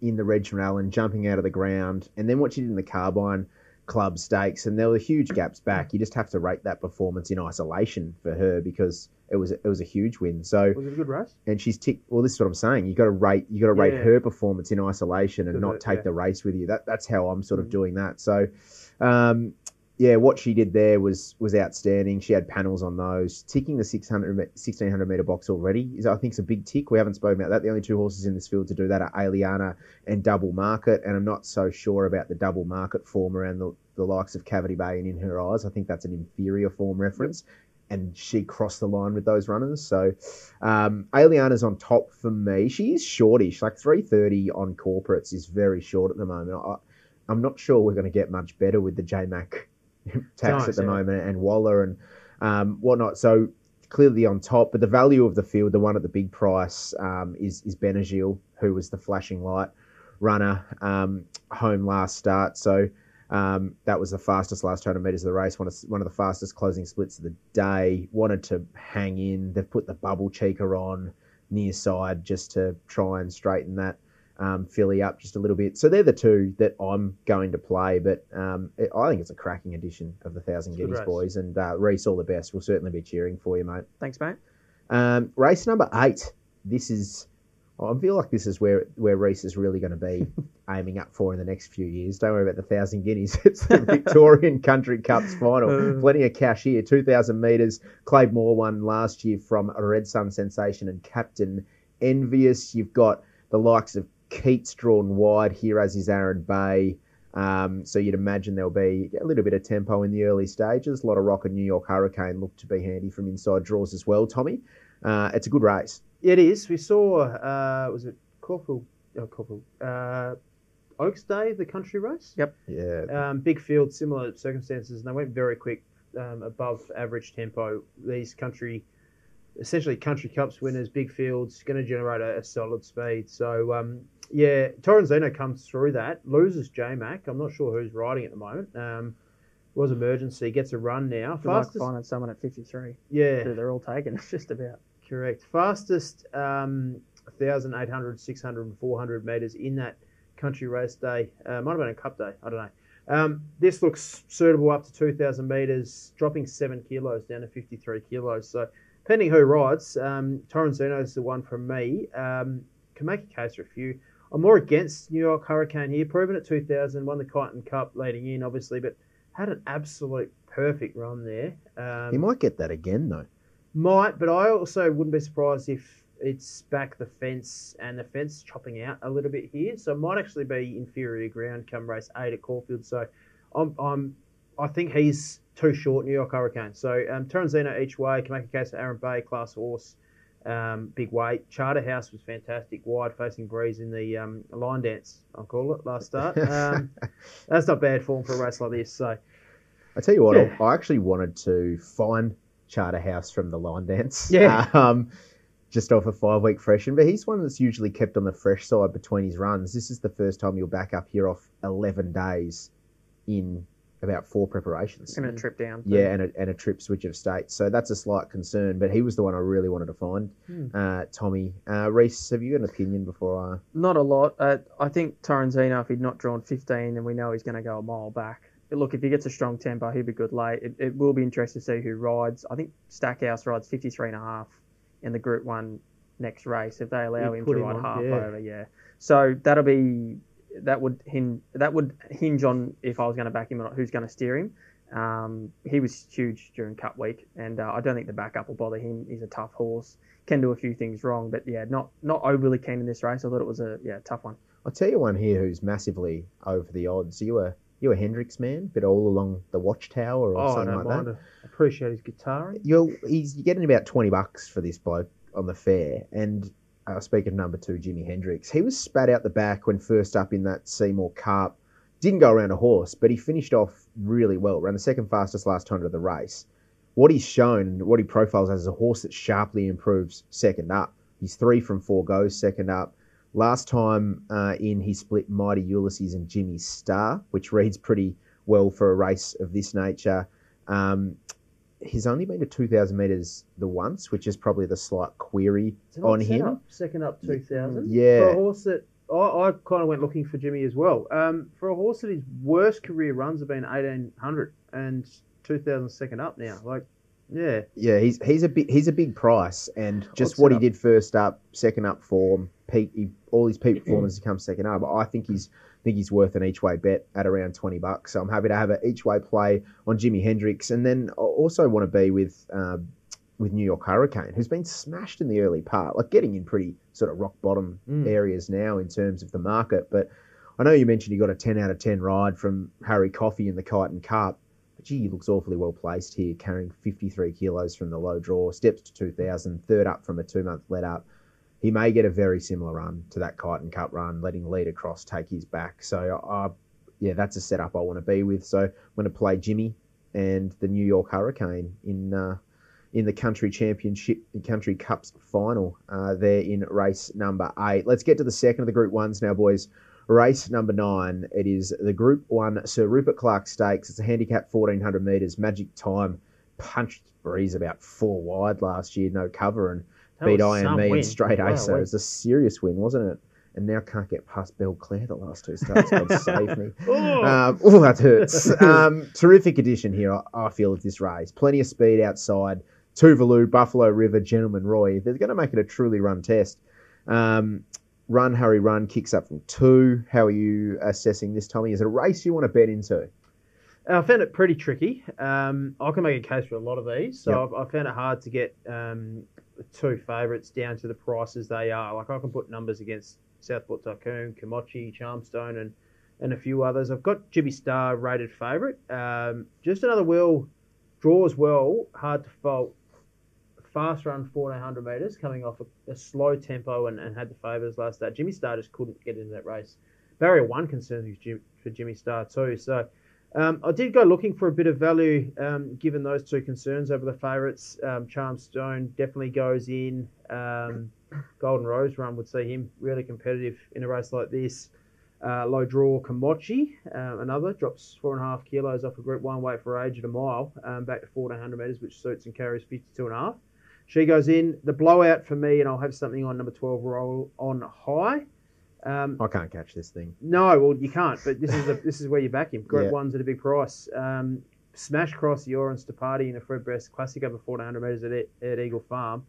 Speaker 1: in the regional and jumping out of the ground, and then what she did in the Carbine Club Stakes, and there were huge gaps back. You just have to rate that performance in isolation for her, because it was a huge win. So
Speaker 3: Was it a good race?
Speaker 1: And she's ticked. Well, this is what I'm saying. You got to rate her performance in isolation and not take the race with you. That's how I'm sort of doing that. So yeah, what she did there was outstanding. She had panels on those. Ticking the 1600 metre box already I think, is a big tick. We haven't spoken about that. The only two horses in this field to do that are Aliana and Double Market, and I'm not so sure about the Double Market form around the likes of Cavity Bay and In Her Eyes. I think that's an inferior form reference, and she crossed the line with those runners. So Aliana's on top for me. She is shortish, like 3:30 on corporates is very short at the moment. I'm not sure we're going to get much better with the J-Mac tax at the moment, and Waller and whatnot. So clearly on top, but the value of the field, the one at the big price, is Benagil, who was the flashing light runner home last start. So that was the fastest last 200 metres of the race, one of the fastest closing splits of the day. Wanted to hang in. They've put the bubble cheeker on near side just to try and straighten that filly up just a little bit. So they're the two that I'm going to play, but I think it's a cracking edition of the Thousand Guineas, boys. And Reece, all the best. We'll certainly be cheering for you, mate.
Speaker 2: Thanks, mate.
Speaker 1: Race number 8. I feel like this is where Reece is really going to be aiming up for in the next few years. Don't worry about the Thousand Guineas. It's the Victorian Country Cup's final. Plenty of cash here. 2,000 metres. Clave Moore won last year from a Red Sun Sensation and Captain Envious. You've got the likes of Keats drawn wide here, as is Aaron Bay. So you'd imagine there'll be a little bit of tempo in the early stages. A lot of Rocket New York Hurricane look to be handy from inside draws as well, Tommy. It's a good race.
Speaker 3: It is. We saw, was it Caulfield? Oaks Day, the country race?
Speaker 2: Yep.
Speaker 1: Yeah.
Speaker 3: Big field, similar circumstances, and they went very quick, above average tempo. These essentially country cups winners, big fields, going to generate a solid speed. So, Torrenzino comes through that, loses J-Mac. I'm not sure who's riding at the moment. Was Emergency, gets a run now.
Speaker 2: Good luck finding someone at 53.
Speaker 3: Yeah.
Speaker 2: They're all taken, just about.
Speaker 3: Correct. Fastest 1,800, 600 and 400 metres in that country race day. Might have been a cup day. I don't know. This looks suitable up to 2,000 metres, dropping 7 kilos down to 53 kilos. So depending who rides, Torrenzino is the one from me. Can make a case for a few. I'm more against New York Hurricane here. Proven at 2,000, won the Kyneton Cup leading in, obviously, but had an absolute perfect run there.
Speaker 1: He might get that again, though.
Speaker 3: Might, but I also wouldn't be surprised if it's back the fence and the fence chopping out a little bit here. So it might actually be inferior ground come race 8 at Caulfield. So I think he's too short, New York Hurricane. So Torrenzino each way, can make a case for Aaron Bay, class horse, big weight. Charterhouse was fantastic, wide facing breeze in the line dance, I'll call it, last start. That's not bad form for a race like this. So
Speaker 1: I tell you what, I actually wanted to find Charterhouse from the line dance.
Speaker 3: Yeah.
Speaker 1: Just off a 5-week freshen, but he's one that's usually kept on the fresh side between his runs. This is the first time you'll back up here off 11 days in about 4 preparations.
Speaker 2: And a trip down.
Speaker 1: Yeah, and a trip switch of states. So that's a slight concern, but he was the one I really wanted to find. Tommy. Reece, have you got an opinion before I...
Speaker 2: Not a lot. I think Torrenzino, if he'd not drawn 15, then we know he's going to go a mile back. But look, if he gets a strong tempo, he'll be good late. It will be interesting to see who rides. I think Stackhouse rides 53.5 in the Group 1 next race if they allow him to ride half over. Yeah. So that would hinge on if I was going to back him or not, who's going to steer him. He was huge during Cup Week, and I don't think the backup will bother him. He's a tough horse, can do a few things wrong, but yeah, not overly keen in this race. I thought it was a tough one.
Speaker 1: I'll tell you one here who's massively over the odds. You a Hendricks man, but all along the Watchtower or something like that.
Speaker 3: I appreciate his guitar.
Speaker 1: You're getting about $20 for this bloke on the fair. And speaking of number 2, Jimi Hendrix, he was spat out the back when first up in that Seymour Cup. Didn't go around a horse, but he finished off really well. Ran the second fastest last 100 of the race. What he's shown, what he profiles as a horse that sharply improves second up. He's 3 from 4 goes second up. Last time in, he split Mighty Ulysses and Jimmy Star, which reads pretty well for a race of this nature. He's only been to 2,000 metres the once, which is probably the slight query on him.
Speaker 3: Second up 2,000?
Speaker 1: Yeah.
Speaker 3: For a horse that... I kind of went looking for Jimmy as well. For a horse that his worst career runs have been 1,800 and 2,000 second up now. Yeah,
Speaker 1: he's a big price, and just what he did first up, second up form, all his peak performances come second up. I think he's think he's worth an each-way bet at around $20. So I'm happy to have an each-way play on Jimi Hendrix. And then I also want to be with New York Hurricane, who's been smashed in the early part, like getting in pretty sort of rock-bottom areas now in terms of the market. But I know you mentioned he got a 10 out of 10 ride from Harry Coffey in the Kyneton Cup. But gee, he looks awfully well placed here, carrying 53 kilos from the low draw, steps to 2,000, third up from a 2-month let-up. He may get a very similar run to that Kyneton Cup run, letting lead across take his back. So, that's a setup I want to be with. So I'm going to play Jimmy and the New York Hurricane in the Country Championship, the Country Cups final there in race number 8. Let's get to the second of the Group 1s now, boys. Race number 9. It is the Group 1 Sir Rupert Clarke Stakes. It's a handicap 1,400 metres. Magic Time punched Breeze about 4 wide last year, no cover, and beat IME and Straight Ace. So it was a serious win, wasn't it? And now can't get past Belclair the last 2 starts. God save me. That hurts. Terrific addition here, I feel, of this race. Plenty of speed outside. Tuvalu, Buffalo River, Gentleman Roy. They're going to make it a truly run test. Run, Hurry, Run kicks up from 2. How are you assessing this, Tommy? Is it a race you want to bet into?
Speaker 3: I found it pretty tricky. I can make a case for a lot of these. So I found it hard to get 2 favourites down to the prices they are. Like, I can put numbers against Southport Tycoon, Komochi, Charmstone, and a few others. I've got Jibby Star rated favourite. Just another draws well, hard to fault. Fast run 1,400 metres, coming off a slow tempo and had the favours last start. Jimmy Star just couldn't get into that race. Barrier 1 concerns me for Jimmy Star too. So I did go looking for a bit of value given those 2 concerns over the favourites. Charmstone definitely goes in. Golden Rose Run would see him really competitive in a race like this. Low draw Komochi, another, drops 4.5 kilos off a Group 1 weight for age at a mile, back to 1,400 metres, which suits and carries 52.5. She goes in. The blowout for me, and I'll have something on number 12, Roll on High.
Speaker 1: I can't catch this thing.
Speaker 3: No, well, you can't, but this is where you back him. Group 1's at a big price. Smash Cross, Yorans to Party in a Fred Breast Classic over 1,400 metres at Eagle Farm.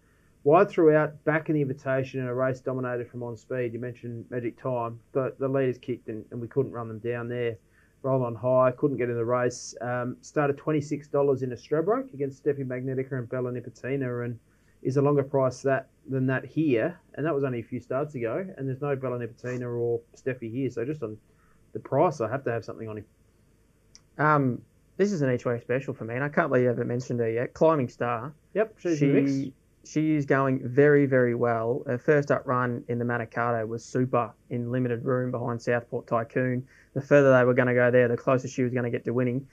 Speaker 3: Wide throughout, back in the invitation in a race dominated from on speed. You mentioned Magic Time. The leaders kicked and we couldn't run them down there. Roll on High, couldn't get in the race. Started $26 in a Stradbroke against Steffi Magnetica and Bella Nipotina, and is a longer price than that here. And that was only a few starts ago. And there's no Bella Nipotina or Steffi here. So just on the price, I have to have something on him.
Speaker 2: This is an each-way special for me, and I can't believe you haven't mentioned her yet. Climbing Star.
Speaker 3: Yep,
Speaker 2: she is going very, very well. Her first up run in the Manikato was super in limited room behind Southport Tycoon. The further they were going to go there, the closer she was going to get to winning.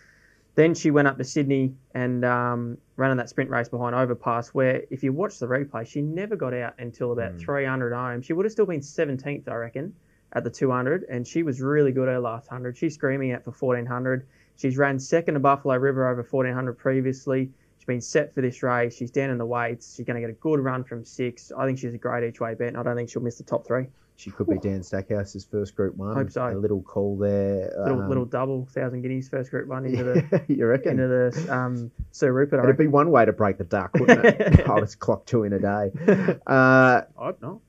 Speaker 2: Then she went up to Sydney and ran in that sprint race behind Overpass, where if you watch the replay, she never got out until about 300 home. She would have still been 17th, I reckon, at the 200, and she was really good her last 100. She's screaming out for 1,400. She's ran second to Buffalo River over 1,400 previously. She's been set for this race. She's down in the weights. She's going to get a good run from 6. I think she's a great each-way bet, and I don't think she'll miss the top 3.
Speaker 1: She could be Dan Stackhouse's first Group 1.
Speaker 2: Hope so.
Speaker 1: A little call there.
Speaker 2: Little double, 1,000 guineas first Group 1 into the
Speaker 1: you reckon?
Speaker 2: Into the Sir Rupert.
Speaker 1: It'd be one way to break the duck, wouldn't it? I was clocked 2 in a day.
Speaker 3: I hope not.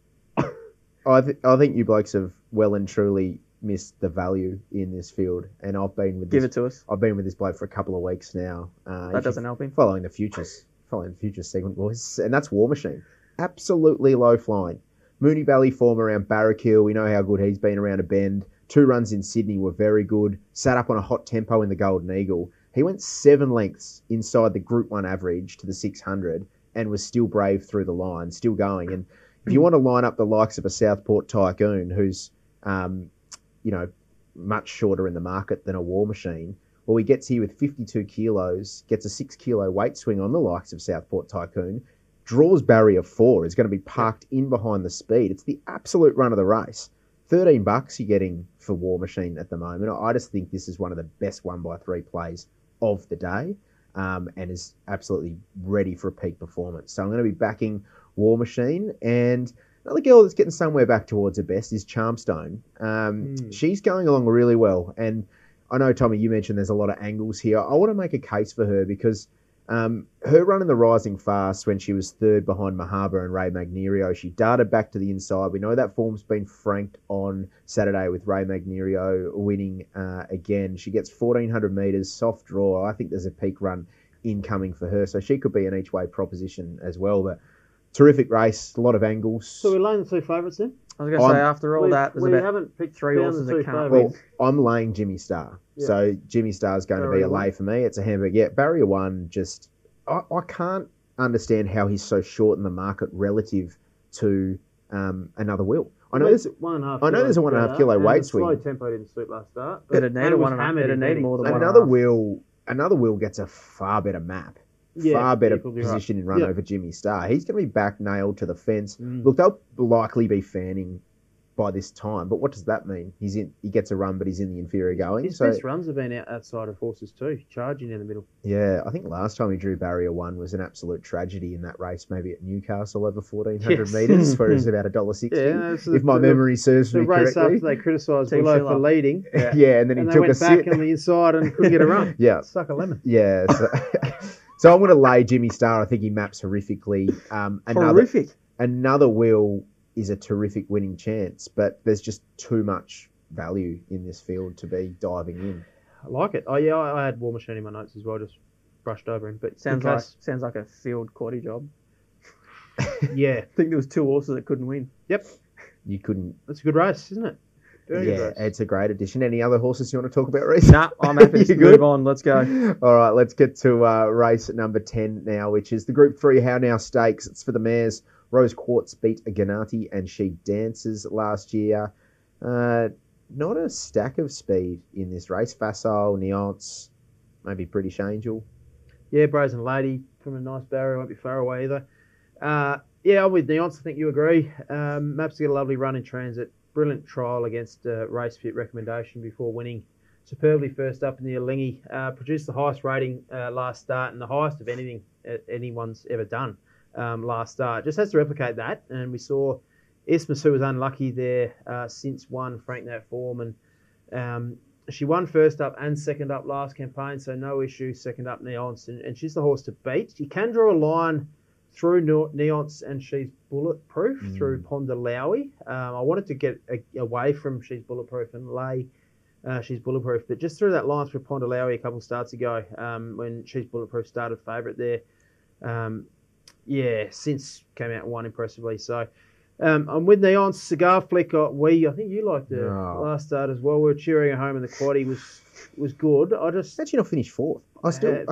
Speaker 1: I think you blokes have well and truly missed the value in this field, and I've been with
Speaker 2: Give it to us.
Speaker 1: I've been with this bloke for a couple of weeks now.
Speaker 2: That doesn't help him.
Speaker 1: Following the futures segment, boys, and that's War Machine. Absolutely low flying. Moonee Valley form around Barrakill. We know how good he's been around a bend. 2 runs in Sydney were very good. Sat up on a hot tempo in the Golden Eagle. He went 7 lengths inside the Group 1 average to the 600 and was still brave through the line, still going. And if you want to line up the likes of a Southport Tycoon, who's much shorter in the market than a War Machine, well, he gets here with 52 kilos, gets a 6 kilo weight swing on the likes of Southport Tycoon, draws barrier 4, is going to be parked in behind the speed. It's the absolute run of the race. $13 you're getting for War Machine at the moment. I just think this is one of the best 1x3 plays of the day, and is absolutely ready for a peak performance. So I'm going to be backing War Machine. And another girl that's getting somewhere back towards her best is Charmstone. She's going along really well. And I know, Tommy, you mentioned there's a lot of angles here. I want to make a case for her because Her run in the Rising Fast when she was third behind Mahaba and Ray Magnerio, she darted back to the inside. We know that form's been franked on Saturday with Ray Magnerio winning again. She gets 1,400 metres, soft draw. I think there's a peak run incoming for her, so she could be an each-way proposition as well. But terrific race, a lot of angles.
Speaker 3: So we're laying the two favourites then?
Speaker 2: I was going to say, after all that, there's
Speaker 3: we
Speaker 2: about
Speaker 3: haven't picked
Speaker 2: 3
Speaker 3: down
Speaker 2: horses
Speaker 3: the two
Speaker 2: that can't
Speaker 3: favourites.
Speaker 1: Well, I'm laying Jimmy Star.
Speaker 3: Yeah.
Speaker 1: So Jimmy Star's going to be
Speaker 3: Barrier
Speaker 1: a lay
Speaker 3: one.
Speaker 1: for me. It's a hamburger. Yeah, Barrier 1, just... I can't understand how he's so short in the market relative to another Will. I know there's
Speaker 3: 1.5
Speaker 1: I know there's a 1.5 kilo weight swing.
Speaker 3: Slow tempo didn't suit last start.
Speaker 2: It'd need a 1.5. It'd need more than
Speaker 1: Another
Speaker 2: 1.5.
Speaker 1: Another Will gets a far better map.
Speaker 3: Yeah,
Speaker 1: Far better
Speaker 3: you're probably right.
Speaker 1: position in run
Speaker 3: Yep.
Speaker 1: over Jimmy Star. He's going to be back nailed to the fence.
Speaker 3: Mm.
Speaker 1: Look, they'll likely be fanning by this time, but what does that mean? He gets a run, but he's in the inferior going.
Speaker 3: His
Speaker 1: So
Speaker 3: best runs have been outside of horses too, charging in the middle.
Speaker 1: yeah, I think last time he drew Barrier 1 was an absolute tragedy in that race, maybe at Newcastle over 1,400
Speaker 3: Yes.
Speaker 1: metres, where it was about $1.60.
Speaker 3: Yeah, that's
Speaker 1: if my memory serves
Speaker 3: The
Speaker 1: me
Speaker 3: race
Speaker 1: correctly.
Speaker 3: after they criticised
Speaker 2: Team
Speaker 3: Willow
Speaker 2: Schiller.
Speaker 3: for leading,
Speaker 1: Yeah, and then
Speaker 3: and
Speaker 1: he
Speaker 3: they
Speaker 1: took a
Speaker 3: went back
Speaker 1: sit.
Speaker 3: on the inside and couldn't get a run.
Speaker 1: Yeah.
Speaker 3: Suck a lemon.
Speaker 1: Yeah. So I'm going to lay Jimmy Star. I think he maps horrifically.
Speaker 2: Horrific.
Speaker 1: Another Will is a terrific winning chance, but there's just too much value in this field to be diving in.
Speaker 3: I like it. Oh yeah, I had War Machine in my notes as well, just brushed over him. But
Speaker 2: Sounds like a field quaddy job.
Speaker 3: yeah,
Speaker 2: I think there was 2 horses that couldn't win.
Speaker 1: You couldn't.
Speaker 3: that's a good race, isn't it? Very good
Speaker 1: Yeah,
Speaker 3: race.
Speaker 1: it's a great addition. Any other horses you want to talk about, Reece?
Speaker 2: Nah, I'm happy
Speaker 1: You
Speaker 2: to
Speaker 1: good?
Speaker 2: move on. Let's go.
Speaker 1: All right, let's get to race number 10 now, which is the Group 3 How Now Stakes. It's for the mares. Rose Quartz beat Ganati and She Dances last year. Not a stack of speed in this race. Facile, Nuance, maybe British Angel.
Speaker 3: Yeah, Brazen Lady from a nice barrier, won't be far away either. Yeah, I'm with Neons. I think you agree. Maps get a lovely run in transit. Brilliant trial against race fit recommendation before winning superbly first up in the Alingi. Produced the highest rating last start and the highest of anything anyone's ever done last start. Just has to replicate that. And we saw Isthmus, who was unlucky there since won, frank that form. And she won first up and second up last campaign, so no issue. Second up, Neons. And she's the horse to beat. You can draw a line through Neons and She's Bulletproof through Pondalawi. I wanted to get away from She's Bulletproof and lay She's Bulletproof, but just through that line through Pondalawi a couple of starts ago when She's Bulletproof started favourite there. Since came out and won impressively. So I'm with Neons. Cigar Flick. I think you liked the last start as well. We were cheering her home and the quaddie was good.
Speaker 1: How'd she not finish fourth? I still.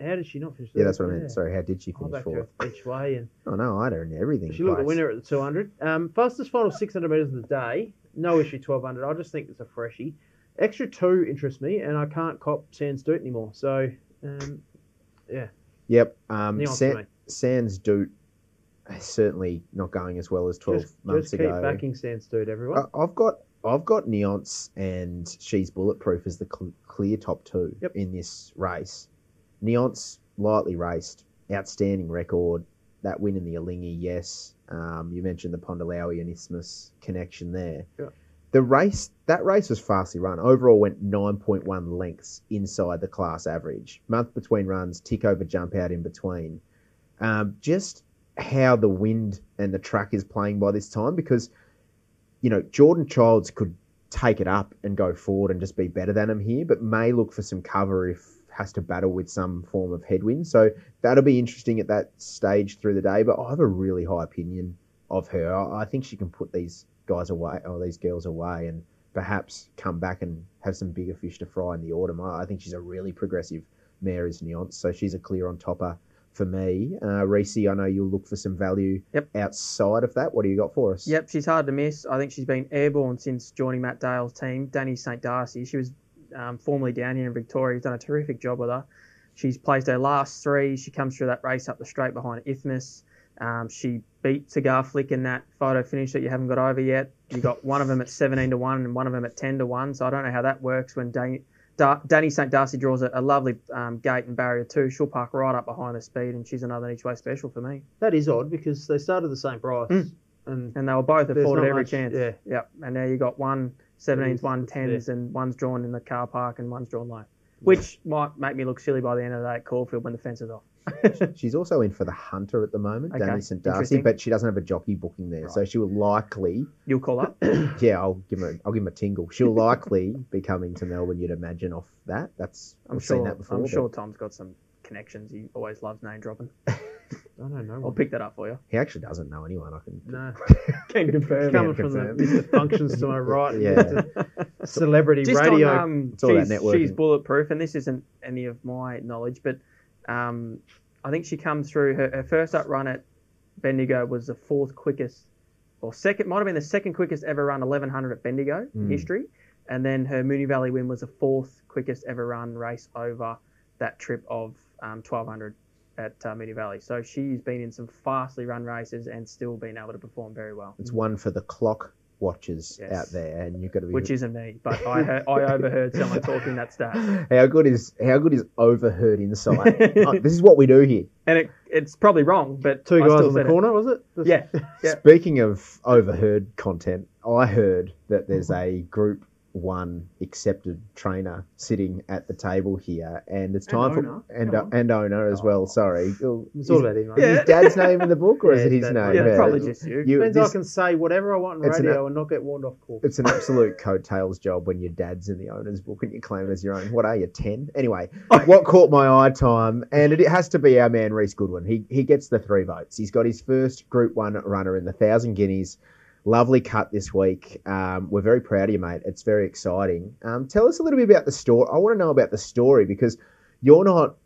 Speaker 3: How did she not finish?
Speaker 1: Yeah, that's what I meant. Sorry, how did she finish fourth?
Speaker 3: Each way and.
Speaker 1: Oh no, I had her in everything.
Speaker 3: She looked the winner at the 200. Fastest final 600 metres of the day. No issue 1200. I just think it's a freshie. Extra 2 interests me, and I can't cop Sans Doot anymore. So, yeah.
Speaker 1: Yep.
Speaker 3: Neons for me.
Speaker 1: Sans Doot certainly not going as well as 12 months ago.
Speaker 3: Just keep backing Sans Doot, everyone.
Speaker 1: I've got Nuance and She's Bulletproof as the clear top 2 in this race. Nuance, lightly raced, outstanding record. That win in the Alingi, yes. You mentioned the Pondalawi and Isthmus connection there.
Speaker 3: Yeah.
Speaker 1: That race was fastly run. Overall went 9.1 lengths inside the class average. Month between runs, tick over, jump out in between. Just how the wind and the track is playing by this time, because Jordan Childs could take it up and go forward and just be better than him here, but may look for some cover if has to battle with some form of headwind. So that'll be interesting at that stage through the day, but I have a really high opinion of her. I think she can put these guys away, or these girls away, and perhaps come back and have some bigger fish to fry in the autumn. I think she's a really progressive mare as Nuance, so she's a clear on topper for me. Reece, I know you'll look for some value outside of that. What do you got for us?
Speaker 2: Yep, she's hard to miss. I think she's been airborne since joining Matt Dale's team. Danny St. Darcy, she was formerly down here in Victoria. He's done a terrific job with her. She's placed her last 3. She comes through that race up the straight behind Isthmus. She beat Cigar Flick in that photo finish that you haven't got over yet. You got one of them at 17-1 and one of them at 10-1. So I don't know how that works when Danny St. Darcy draws a lovely gate and barrier 2. She'll park right up behind the speed, and she's another each way special for me.
Speaker 3: That is odd because they started the same price. And
Speaker 2: they were both afforded every
Speaker 3: much,
Speaker 2: chance.
Speaker 3: Yeah.
Speaker 2: Yep. And now you got one 17s, one 10s, and one's drawn in the car park and one's drawn low. Which might make me look silly by the end of the day at Caulfield when the fence is off.
Speaker 1: She's also in for the Hunter at the moment,
Speaker 2: Okay,
Speaker 1: Danny St. Darcy,
Speaker 2: interesting.
Speaker 1: but she doesn't have a jockey booking there, so she will likely.
Speaker 2: You'll call up?
Speaker 1: Yeah, I'll give her a tingle. She'll likely be coming to Melbourne. You'd imagine off that. We've seen that before.
Speaker 2: I'm sure Tom's got some connections. He always loves name dropping.
Speaker 3: I don't know.
Speaker 2: I'll pick that up for you.
Speaker 1: He actually doesn't know anyone. I can.
Speaker 3: No.
Speaker 2: Can confirm.
Speaker 3: Coming from the Mr. Functions to my right.
Speaker 1: Yeah.
Speaker 3: Mr. Celebrity
Speaker 2: Just
Speaker 3: radio.
Speaker 2: on,
Speaker 1: It's all that
Speaker 2: she's
Speaker 1: networking.
Speaker 2: bulletproof, and this isn't any of my knowledge, but I think she comes through her first up run at Bendigo was the fourth quickest, or second, might have been the second quickest ever run 1100 at Bendigo in history, and then her Moonee Valley win was the fourth quickest ever run race over that trip of 1200 at Moonee Valley. So she's been in some fastly run races and still been able to perform very well.
Speaker 1: It's one for the clock watchers
Speaker 2: Yes.
Speaker 1: out there, and you've got to be.
Speaker 2: Which isn't me, but I overheard someone talking that stat.
Speaker 1: How good is overheard insight? This is what we do here.
Speaker 2: And it's probably wrong, but
Speaker 3: Two
Speaker 2: I
Speaker 3: guys
Speaker 2: still
Speaker 3: in the
Speaker 2: said it.
Speaker 3: corner, was it?
Speaker 2: Yeah.
Speaker 1: Speaking of overheard content, I heard that there's a Group 1 accepted trainer sitting at the table here, and it's time
Speaker 2: owner.
Speaker 1: for and owner as well. Sorry,
Speaker 3: It's all about him, mate.
Speaker 1: Is his dad's name in the book, or is
Speaker 3: Yeah,
Speaker 1: it his
Speaker 3: his
Speaker 1: name?
Speaker 3: dad's
Speaker 2: Yeah, probably just you.
Speaker 3: Means I can say whatever I want on
Speaker 1: It's
Speaker 3: radio and not get warned off course.
Speaker 1: It's an absolute coattails job when your dad's in the owner's book and you claim it as your own. What are you, 10? Anyway, what caught my eye, Time, and it has to be our man Reece Goodwin. He gets the 3 votes. He's got his first Group 1 runner in the 1000 Guineas. Lovely cut this week. We're very proud of you, mate. It's very exciting. Tell us a little bit about the story. I want to know about the story because you're not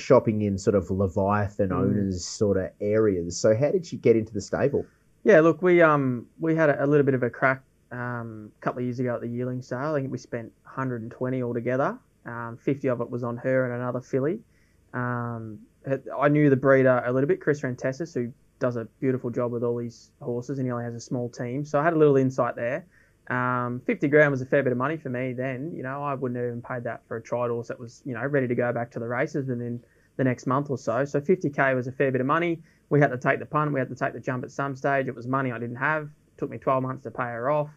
Speaker 1: shopping in sort of Leviathan owners sort of areas. So how did you get into the stable?
Speaker 2: Yeah, look, we had a little bit of a crack a couple of years ago at the yearling sale. I think we spent 120 altogether. 50 of it was on her and another filly. I knew the breeder a little bit, Chris Rentessis, who does a beautiful job with all these horses, and he only has a small team. So I had a little insight there. 50 grand was a fair bit of money for me then. I wouldn't have even paid that for a tried horse that was, ready to go back to the races within the next month or so. So 50k was a fair bit of money. We had to take the punt. We had to take the jump at some stage. It was money I didn't have. It took me 12 months to pay her off.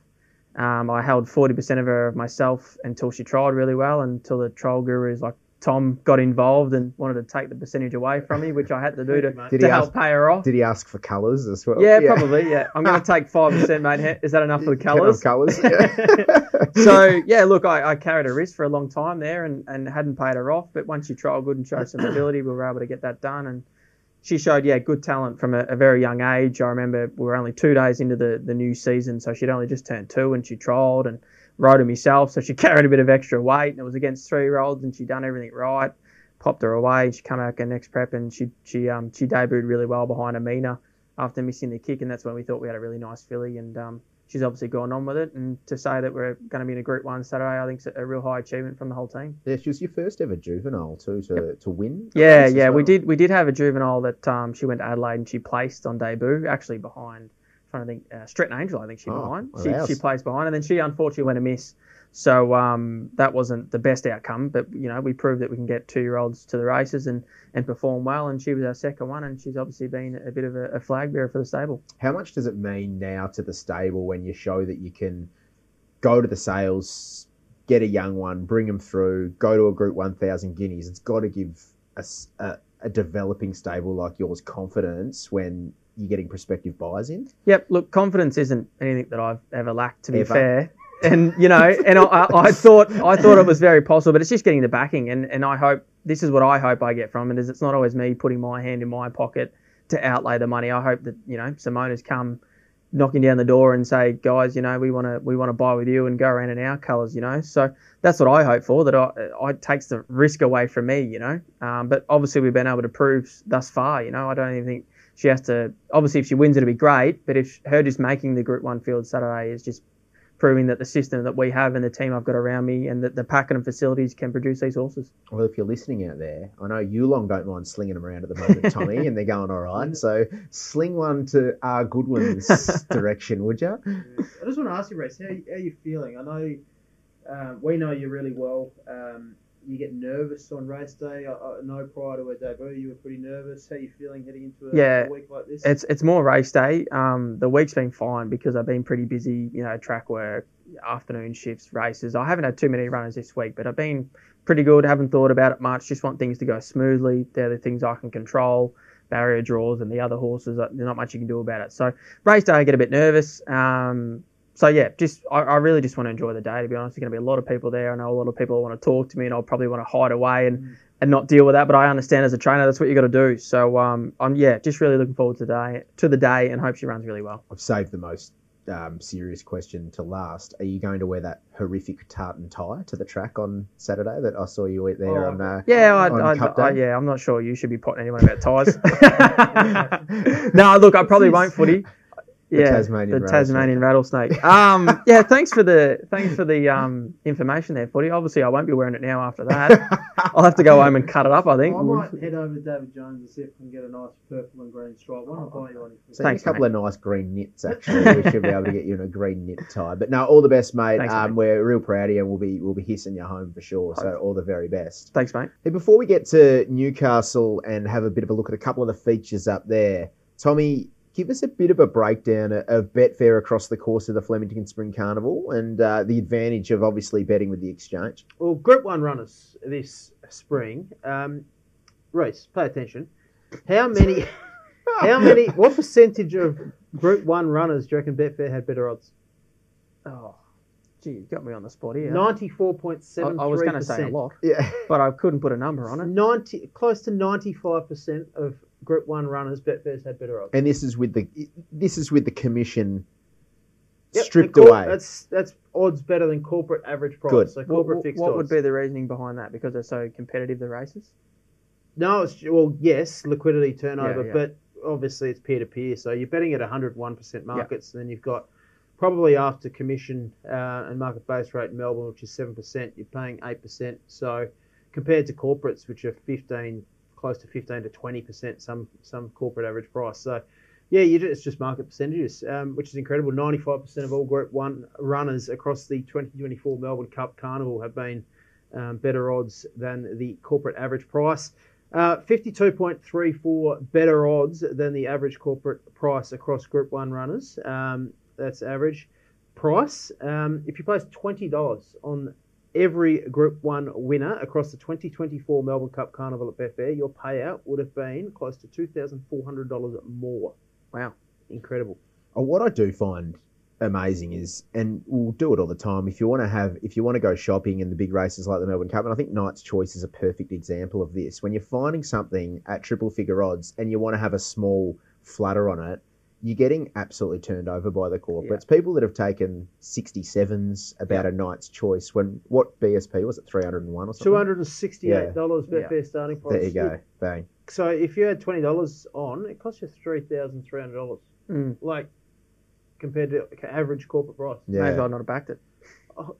Speaker 2: I held 40% of her of myself until she tried really well, until the trial gurus like Tom got involved and wanted to take the percentage away from me, which I had to do to help pay her off.
Speaker 1: Did he ask for colours as well?
Speaker 2: Yeah, probably, yeah. I'm going to take 5%, mate. Is that enough for the colours?
Speaker 1: Colours.
Speaker 2: So, yeah, look, I carried a risk for a long time there and hadn't paid her off. But once she trialled good and showed some ability, we were able to get that done. And she showed, good talent from a very young age. I remember we were only 2 days into the new season, so she'd only just turned 2 and she trialled and rode him herself, so she carried a bit of extra weight, and it was against 3-year-olds, and she'd done everything right. Popped her away, and she come out her next prep, and she debuted really well behind Amina after missing the kick, and that's when we thought we had a really nice filly, and she's obviously gone on with it. And to say that we're going to be in a Group 1 Saturday, I think is a real high achievement from the whole team.
Speaker 1: Yeah, she was your first ever juvenile too to win.
Speaker 2: Yeah, well. we did have a juvenile that she went to Adelaide and she placed on debut, actually behind. Trying to think, Stretton Angel, I think she behind. She placed behind, and then she unfortunately went amiss. So that wasn't the best outcome, but we proved that we can get 2-year-olds to the races and perform well. And she was our second one, and she's obviously been a bit of a flag bearer for the stable.
Speaker 1: How much does it mean now to the stable when you show that you can go to the sales, get a young one, bring them through, go to a Group 1,000 Guineas? It's got to give a developing stable like yours confidence when you're getting prospective buyers in? Yep.
Speaker 2: Look, confidence isn't anything that I've ever lacked, to be fair. And I thought it was very possible, but it's just getting the backing. And I hope this is what I hope I get from it, is it's not always me putting my hand in my pocket to outlay the money. I hope that some owners come knocking down the door and say, guys, we want to buy with you and go around in our colours. So that's what I hope for. That it takes the risk away from me. But obviously we've been able to prove thus far. I don't even think she has to. Obviously, if she wins, it'll be great. But if her just making the Group 1 field Saturday is just proving that the system that we have and the team I've got around me and that the Pakenham facilities can produce these horses.
Speaker 1: Well, if you're listening out there, I know you long don't mind slinging them around at the moment, Tommy, and they're going all right. So sling one to R. Goodwin's direction, would you?
Speaker 3: I just want to ask you, Reece, how are you feeling? I know we know you really well. You get nervous on race day. I know prior to a debut you were pretty nervous. How are you feeling heading into a week like this?
Speaker 2: It's more race day. The week's been fine because I've been pretty busy, track work, afternoon shifts, races. I haven't had too many runners this week, but I've been pretty good. Haven't thought about it much. Just want things to go smoothly. They're the things I can control. Barrier draws and the other horses, there's not much you can do about it. So race day, I get a bit nervous. So yeah, I really just want to enjoy the day, to be honest. There's going to be a lot of people there. I know a lot of people want to talk to me, and I'll probably want to hide away and not deal with that. But I understand as a trainer, that's what you got to do. So I'm just really looking forward to the day and hope she runs really well.
Speaker 1: I've saved the most serious question to last. Are you going to wear that horrific tartan tie to the track on Saturday that I saw you wear there on Cup Day?
Speaker 2: I'm not sure you should be potting anyone about ties. No, look, I probably won't, Footy.
Speaker 1: The Tasmanian
Speaker 2: rattlesnake. Thanks for the information there, Footy. Obviously, I won't be wearing it now after that. I'll have to go home and cut it up, I think.
Speaker 3: I might head over to David Jones and see if I can get a nice purple and green stripe one. I'll buy you one.
Speaker 1: Thanks, a couple of nice green knits, actually. We should be able to get you in a green knit tie. But no, all the best, mate.
Speaker 2: Thanks, mate.
Speaker 1: We're real proud of you, and we'll be hissing you home for sure. So all the very best.
Speaker 2: Thanks, mate.
Speaker 1: Hey, before we get to Newcastle and have a bit of a look at a couple of the features up there, Tommy, give us a bit of a breakdown of Betfair across the course of the Flemington Spring Carnival and the advantage of obviously betting with the exchange.
Speaker 3: Well, Group 1 runners this spring. Reece, pay attention. What percentage of Group 1 runners do you reckon Betfair had better odds?
Speaker 2: Oh, gee, you got me on the spot here.
Speaker 3: 94.73%.
Speaker 2: I was going to say a lot,
Speaker 1: yeah,
Speaker 2: but I couldn't put a number on it.
Speaker 3: Close to 95% of Group 1 runners, Betfair's had better odds.
Speaker 1: And this is with the commission stripped away.
Speaker 3: That's odds better than corporate average price.
Speaker 1: Good.
Speaker 3: So corporate fixed odds.
Speaker 2: What would be the reasoning behind that? Because they're so competitive, the races?
Speaker 3: No, yes, liquidity turnover, but obviously it's peer-to-peer. So you're betting at 101% markets, and then you've got probably after commission and market base rate in Melbourne, which is 7%, you're paying 8%. So compared to corporates, which are 15%, close to 15 to 20%, some corporate average price. So, it's just market percentages, which is incredible. 95% of all Group 1 runners across the 2024 Melbourne Cup Carnival have been better odds than the corporate average price. 52.34 better odds than the average corporate price across Group 1 runners. That's average price. If you place $20 on every Group 1 winner across the 2024 Melbourne Cup Carnival at Betfair, your payout would have been close to $2,400 more.
Speaker 2: Wow.
Speaker 3: Incredible.
Speaker 1: What I do find amazing is, and we'll do it all the time, if you want to go shopping in the big races like the Melbourne Cup, and I think Knight's Choice is a perfect example of this, when you're finding something at triple figure odds and you want to have a small flutter on it, you're getting absolutely turned over by the corporates. Yeah. People that have taken 67s about a Knight's Choice. What BSP was it? 301 or something?
Speaker 3: $268 Betfair starting price.
Speaker 1: There you go. Bang.
Speaker 3: So if you had $20 on, it costs you $3,300. Like compared to average corporate price.
Speaker 2: Yeah. Maybe I'd not have backed it.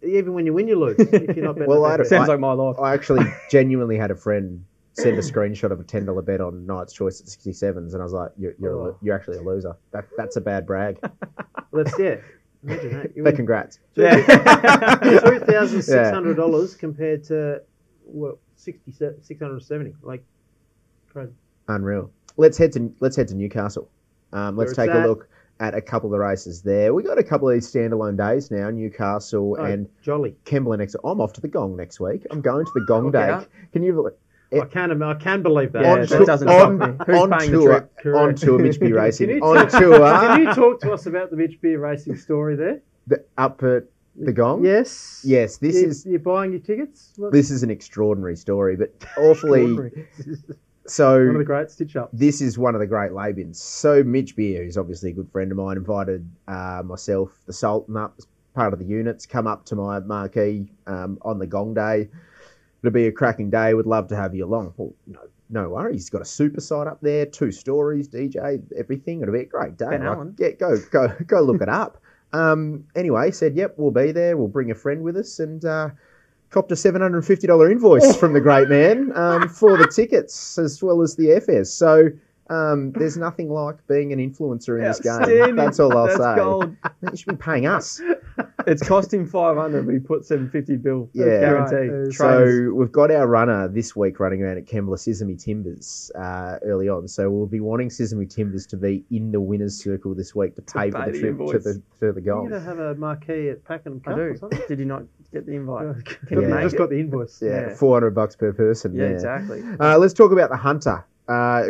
Speaker 3: Even when you win, you lose. If you're not betting.
Speaker 2: Well, sounds like my life.
Speaker 1: I actually genuinely had a friend send a screenshot of a $10 bet on Knight's Choice at 67s, and I was like, "You're actually a loser. That's a bad brag."
Speaker 3: Well, imagine that.
Speaker 1: But congrats.
Speaker 3: $3,600 compared to $670. Like crazy.
Speaker 1: Unreal. Let's head to Newcastle. Let's take a look at a couple of the races there. We got a couple of these standalone days now. Newcastle and
Speaker 3: jolly.
Speaker 1: Kembla next. I'm off to the Gong next week. I'm going to the Gong day. Can you?
Speaker 3: I can believe that.
Speaker 2: That doesn't stop me. Who's paying the trip?
Speaker 1: On tour, Mitch Beer Racing.
Speaker 3: On tour. Can you talk to us about the Mitch Beer Racing story there?
Speaker 1: Up at the Gong?
Speaker 3: Yes.
Speaker 1: Yes.
Speaker 3: You're buying your tickets?
Speaker 1: This is an extraordinary story, but awfully... So
Speaker 3: one of the great stitch ups.
Speaker 1: This is one of the great lay-bins. So Mitch Beer, who's obviously a good friend of mine, invited myself, the Sultan, up as part of the units, come up to my marquee on the Gong day. It'll be a cracking day. Would love to have you along. Well, no worries. He's got a super site up there, 2 stories, DJ, everything. It'll be a great day.
Speaker 2: Ben Allen.
Speaker 1: Yeah, go look it up. Anyway, said, yep, we'll be there. We'll bring a friend with us, and copped a $750 invoice from the great man for the tickets as well as the airfares. So there's nothing like being an influencer in this game. That's all I'll say.
Speaker 2: Gold.
Speaker 1: You should be paying us.
Speaker 2: It's cost him 500, but he put 750 bill.
Speaker 1: Yeah.
Speaker 2: Guaranteed.
Speaker 3: Right.
Speaker 1: So we've got our runner this week running around at Kembla Sesame Timbers early on. So we'll be wanting Sesame Timbers to be in the winner's circle this week to pay for the trip to the
Speaker 3: You
Speaker 1: golf.
Speaker 3: don't have a marquee at Pakenham Cup
Speaker 2: I
Speaker 3: or
Speaker 2: do.
Speaker 3: something?
Speaker 2: Did you not get the invite? Can
Speaker 1: Yeah.
Speaker 2: you make
Speaker 3: Just
Speaker 2: it?
Speaker 3: got the invoice.
Speaker 1: Yeah,
Speaker 2: Yeah.
Speaker 1: $400 per person.
Speaker 2: Yeah, exactly.
Speaker 1: Let's talk about the Hunter.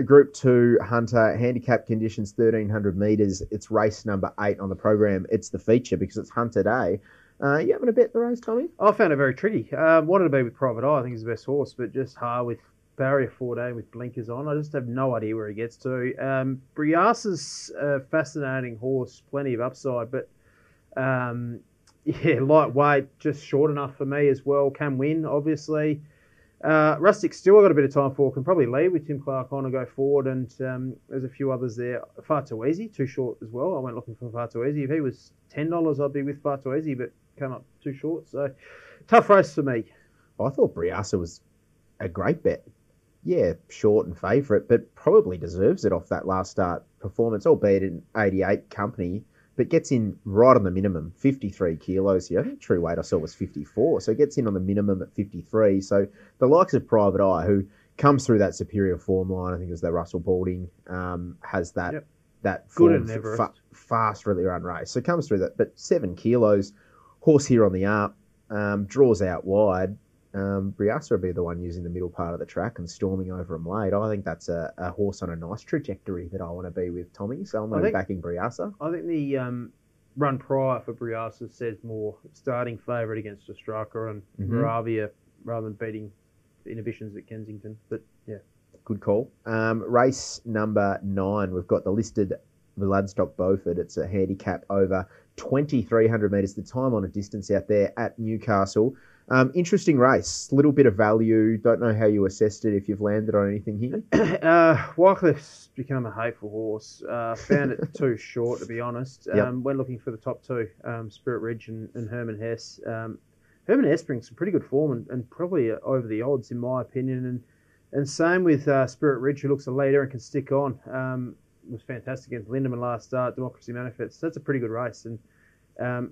Speaker 1: Group 2 Hunter, handicap conditions 1,300 metres. It's race number 8 on the program. It's the feature because it's Hunter Day. You having a bet the race, Tommy?
Speaker 3: I found it very tricky. Wanted to be with Private Eye. I think he's the best horse, but just hard with barrier 14 with blinkers on. I just have no idea where he gets to. Briassa's a fascinating horse, plenty of upside, but lightweight, just short enough for me as well. Can win, obviously. Rustic still got a bit of time for, can probably lead with Tim Clark on and go forward, and there's a few others there. Far Too Easy, too short as well. I went looking for Far Too Easy. If he was $10, I'd be with Far Too Easy, but came up too short. So tough race for me.
Speaker 1: I thought Briassa was a great bet. Yeah, short and favourite, but probably deserves it off that last start performance, albeit in 88 company, but gets in right on the minimum, 53 kilos here. I think true weight I saw was 54, so gets in on the minimum at 53. So the likes of Private Eye, who comes through that superior form line, I think it was the Russell Balding, has that that
Speaker 3: Good
Speaker 1: form
Speaker 3: at Everest.
Speaker 1: fast, really run race. So comes through that, but 7 kilos, horse here on the up, draws out wide. Briassa will be the one using the middle part of the track and storming over him late. I think that's a horse on a nice trajectory that I want to be with, Tommy. So I'm going to be backing Briassa.
Speaker 3: I think the run prior for Briassa says more starting favourite against Ostraka and Moravia rather than beating Inhibitions at Kensington. But yeah.
Speaker 1: Good call. Race number 9, we've got the listed BLOODSTOCK BEAUFORD. It's a handicap over 2,300 metres. The time on a distance out there at Newcastle. Interesting race. Little bit of value. Don't know how you assessed it, if you've landed on anything here.
Speaker 3: Wycliffe's become a hateful horse. Found it too short, to be honest. Went looking for the top 2, Spirit Ridge and Herman Hess. Herman Hess brings some pretty good form and probably over the odds, in my opinion. And same with Spirit Ridge, who looks a leader and can stick on. Was fantastic against Lindemann last start, Democracy Manifest. So that's a pretty good race. And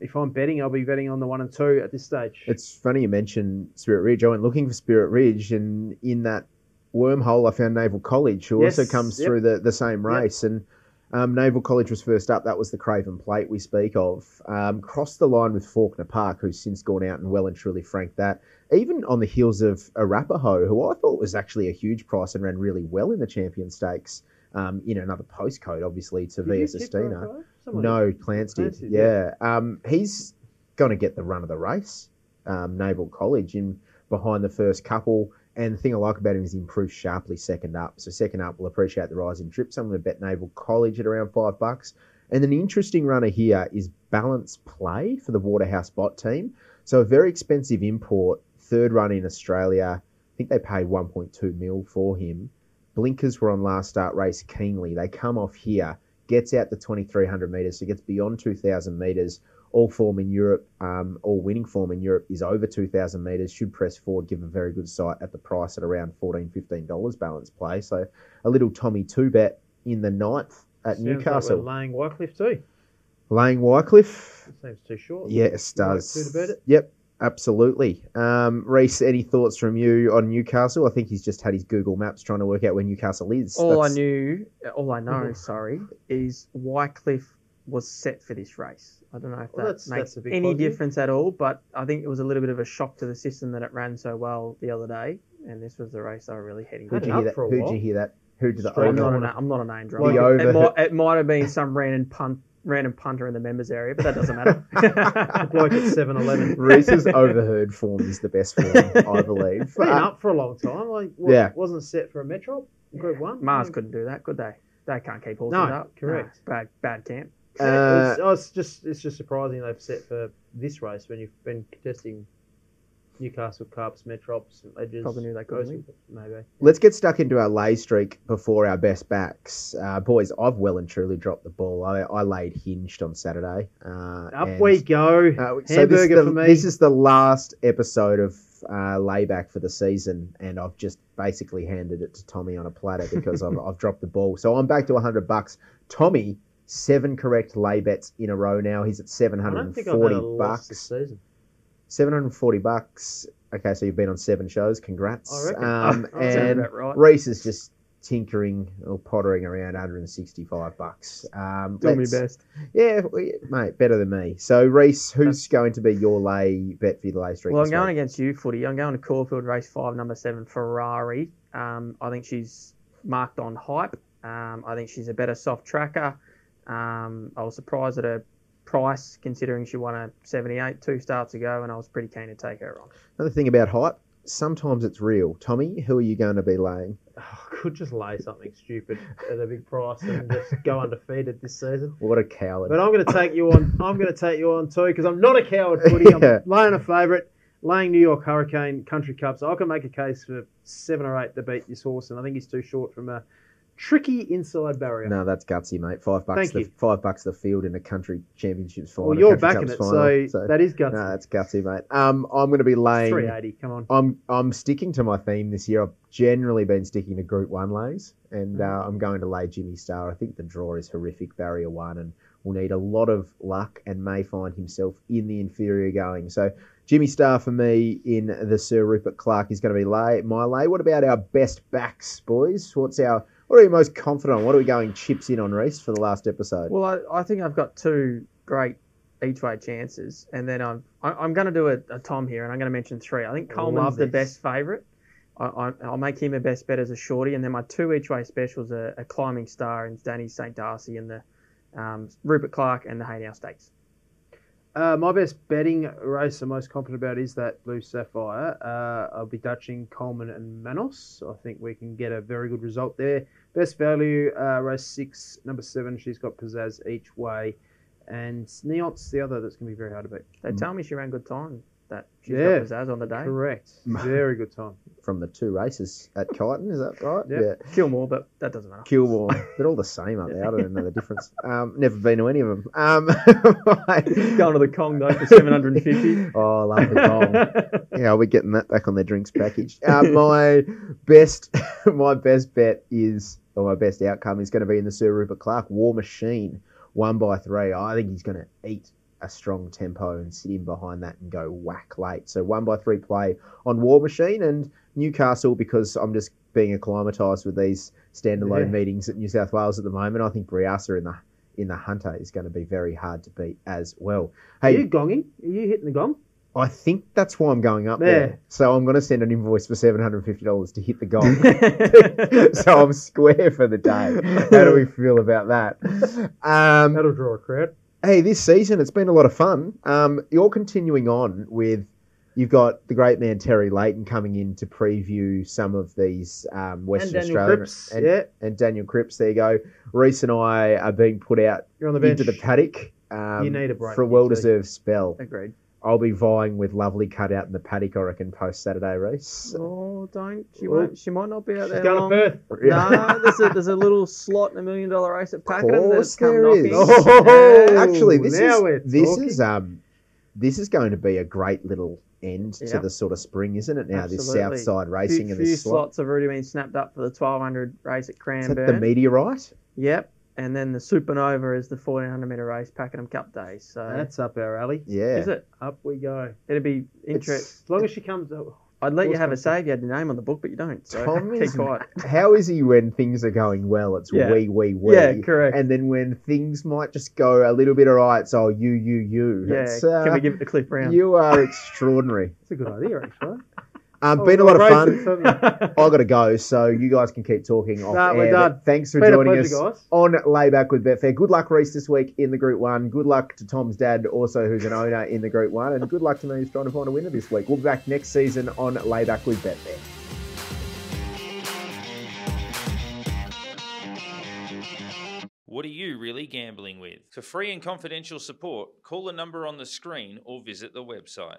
Speaker 3: if I'm betting, I'll be betting on the 1 and 2 at this stage.
Speaker 1: It's funny you mentioned Spirit Ridge. I went looking for Spirit Ridge, and in that wormhole, I found Naval College, who also comes through the same race. And Naval College was first up. That was the Craven Plate we speak of. Crossed the line with Faulkner Park, who's since gone out and well and truly franked that. Even on the heels of Arapaho, who I thought was actually a huge price and ran really well in the Champion Stakes. In another postcode, obviously, to VS Estina. No, Clance did. Yeah. He's going to get the run of the race, Naval College, in behind the first couple. And the thing I like about him is he improves sharply second up. So second up, we'll appreciate the rise in trip. So I'm going to bet Naval College at around $5. And then the interesting runner here is Balance Play for the Waterhouse Bot team. So a very expensive import, third run in Australia. I think they paid 1.2 mil for him. Blinkers were on last start race Keenly. They come off here, gets out to 2,300 metres, so gets beyond 2,000 metres. All form in Europe, all winning form in Europe is over 2,000 metres. Should press forward, give a very good sight at the price at around $14, $15 Balance Play. So a little Tommy 2 bet in the 9th at Newcastle.
Speaker 3: Like we're laying Wycliffe too.
Speaker 1: Laying Wycliffe.
Speaker 3: Seems too short.
Speaker 1: Yes, does.
Speaker 3: Two to bet it.
Speaker 1: Yep. Absolutely. Reece, any thoughts from you on Newcastle? I think he's just had his Google Maps trying to work out where Newcastle is.
Speaker 2: All I know, is Wycliffe was set for this race. I don't know if that makes any difference at all, but I think it was a little bit of a shock to the system that it ran so well the other day, and this was the race they were really heading to.
Speaker 1: Who'd you hear that? Who did the
Speaker 2: I'm not a name dropper. It might have been some random punter in the members area, but that doesn't matter.
Speaker 3: Bloke at 7-Eleven.
Speaker 1: Reece's overheard form is the best form, I believe.
Speaker 3: Been up for a long time. Wasn't set for a Metro Group 1.
Speaker 2: Mars couldn't do that, could they? They can't keep horses up.
Speaker 3: No, correct.
Speaker 2: Bad camp.
Speaker 3: It's just surprising they've set for this race when you've been contesting Newcastle Cups, Metrops, Ledgers.
Speaker 2: Probably knew they couldn't win.
Speaker 3: Maybe.
Speaker 1: Let's get stuck into our lay streak before our best backs. Boys, I've well and truly dropped the ball. I laid Hinged on Saturday.
Speaker 3: Up we go.
Speaker 1: Hamburger
Speaker 3: for me.
Speaker 1: This is the last episode of layback for the season, and I've just basically handed it to Tommy on a platter because I've dropped the ball. So I'm back to $100. Tommy, 7 correct lay bets in a row now. He's at
Speaker 3: I don't think I've had a loss this
Speaker 1: $740.
Speaker 3: season.
Speaker 1: $740. Okay, so you've been on 7 shows. Congrats.
Speaker 3: I reckon.
Speaker 2: Sounds
Speaker 1: And
Speaker 2: about right.
Speaker 1: Reece is just tinkering or pottering around $165.
Speaker 2: Doing my best.
Speaker 1: Yeah, mate, better than me. So, Reece, who's going to be your lay bet for the lay streak?
Speaker 2: Well, I'm
Speaker 1: this
Speaker 2: going
Speaker 1: week?
Speaker 2: against you, Footy. I'm going to Caulfield, race 5, number 7, Ferrari. I think she's marked on hype. I think she's a better soft tracker. I was surprised at her price, considering she won a 78 2 starts ago, and I was pretty keen to take her on.
Speaker 1: Another thing about hype, sometimes it's real. Tommy, who are you going to be laying?
Speaker 3: I could just lay something stupid at a big price and just go undefeated this season.
Speaker 1: What a coward.
Speaker 3: But I'm going to take you on. I'm going to take you on too because I'm not a coward, Footy. I'm laying a favourite, laying New York Hurricane Country Cup. So I can make a case for 7 or 8 to beat this horse, and I think he's too short from a tricky inside barrier.
Speaker 1: No, that's gutsy, mate. $5.
Speaker 3: Thank you.
Speaker 1: $5 the field in a country championships final.
Speaker 3: Well, you're
Speaker 1: Country
Speaker 3: backing
Speaker 1: Cups
Speaker 3: it,
Speaker 1: final,
Speaker 3: so that is gutsy.
Speaker 1: No, that's gutsy, mate. I'm going to be laying.
Speaker 3: 380. Come on.
Speaker 1: I'm sticking to my theme this year. I've generally been sticking to Group 1 lays, and I'm going to lay Jimmy Star. I think the draw is horrific, barrier 1, and will need a lot of luck and may find himself in the inferior going. So Jimmy Star for me in the Sir Rupert Clarke is going to be my lay. What about our best backs, boys? What are you most confident on? What are we going chips in on, Reece, for the last episode?
Speaker 2: Well, I think I've got 2 great each-way chances, and then I'm going to do a Tom here, and I'm going to mention 3. I think Coleman's the best favourite. I'll make him a best bet as a shorty, and then my 2 each-way specials are a Climbing Star and Danny St. Darcy and the Rupert Clarke and the Haylock Stakes.
Speaker 3: My best betting race I'm most confident about is that Blue Sapphire. I'll be dutching Coleman and Manos. I think we can get a very good result there. Best value, race 6, number 7. She's got pizzazz each way. And Neont's the other that's going to be very hard to beat.
Speaker 2: They tell me she ran good time. That she's
Speaker 3: Yeah,
Speaker 2: got pizzazz on the day.
Speaker 3: Correct. Very good time.
Speaker 1: From the 2 races at Kyneton, is that right?
Speaker 3: Yep.
Speaker 1: Yeah.
Speaker 2: Kilmore, but that doesn't matter.
Speaker 1: Kilmore. They're all the same up there. I don't know the difference. Never been to any of them.
Speaker 2: Going to the Kong, though, for 750.
Speaker 1: Oh, I love the Kong. Yeah, I'll be getting that back on their drinks package. My best bet is, or my best outcome is going to be in the Sir Rupert Clarke War Machine, 1x3. I think he's going to eat a strong tempo and sit in behind that and go whack late. So 1x3 play on War Machine and Newcastle, because I'm just being acclimatised with these standalone meetings at New South Wales at the moment. I think Briasa in the Hunter is going to be very hard to beat as well. Hey,
Speaker 3: Are you gonging? Are you hitting the gong?
Speaker 1: I think that's why I'm going up there. So I'm going to send an invoice for $750 to hit the gong. So I'm square for the day. How do we feel about that?
Speaker 3: That'll draw a crowd.
Speaker 1: Hey, this season it's been a lot of fun. You're continuing on with, you've got the great man Terry Leighton coming in to preview some of these Western Australian and Daniel Cripps. There you go. Reece and I are being put out
Speaker 3: You're on the bench.
Speaker 1: into the paddock.
Speaker 3: You need a break.
Speaker 1: For a well-deserved spell.
Speaker 2: Agreed.
Speaker 1: I'll be vying with Lovely Cut out in the paddock, I reckon, post Saturday race.
Speaker 2: Oh, don't. She won't. She might not be out there
Speaker 3: She's going
Speaker 2: long.
Speaker 3: to Perth.
Speaker 2: No, there's a little slot in $1 million race at Pakenham that's come
Speaker 1: there
Speaker 2: knocking.
Speaker 1: is.
Speaker 3: Oh,
Speaker 1: Actually,
Speaker 3: now we're talking.
Speaker 1: this is going to be a great little end to the sort of spring, isn't it? Now this South Side racing and
Speaker 2: few
Speaker 1: this slot.
Speaker 2: slots have already been snapped up for the 1200 race at
Speaker 1: Is
Speaker 2: Cranbourne.
Speaker 1: that the meteorite?
Speaker 2: Yep. And then the Supernova is the 1400 metre race, Pakenham Cup Day. So
Speaker 3: That's up our alley.
Speaker 1: Yeah.
Speaker 2: is it?
Speaker 3: Up we go.
Speaker 2: It'd be interesting.
Speaker 3: As long as she comes up.
Speaker 2: I'd let you have a say if you had your name on the book, but you don't. So
Speaker 1: Tom
Speaker 2: keep
Speaker 1: is,
Speaker 2: quiet.
Speaker 1: how is he when things are going well? It's
Speaker 2: Yeah.
Speaker 1: we.
Speaker 2: Yeah, correct.
Speaker 1: And then when things might just go a little bit awry, it's you.
Speaker 2: Yeah.
Speaker 1: It's,
Speaker 2: Can we give it to Cliff Brown?
Speaker 1: You are extraordinary.
Speaker 3: It's a good idea, actually.
Speaker 1: Been a lot of fun.
Speaker 3: Fun.
Speaker 1: I got to go, so you guys can keep talking off air.
Speaker 3: We're done.
Speaker 1: Thanks for
Speaker 3: Been a
Speaker 1: joining
Speaker 3: pleasure,
Speaker 1: us
Speaker 3: guys.
Speaker 1: on Layback with Betfair. Good luck, Reece, this week in the Group 1. Good luck to Tom's dad, also who's an owner in the Group 1. And good luck to me who's trying to find a winner this week. We'll be back next season on Layback with Betfair.
Speaker 4: What are you really gambling with? For free and confidential support, call the number on the screen or visit the website.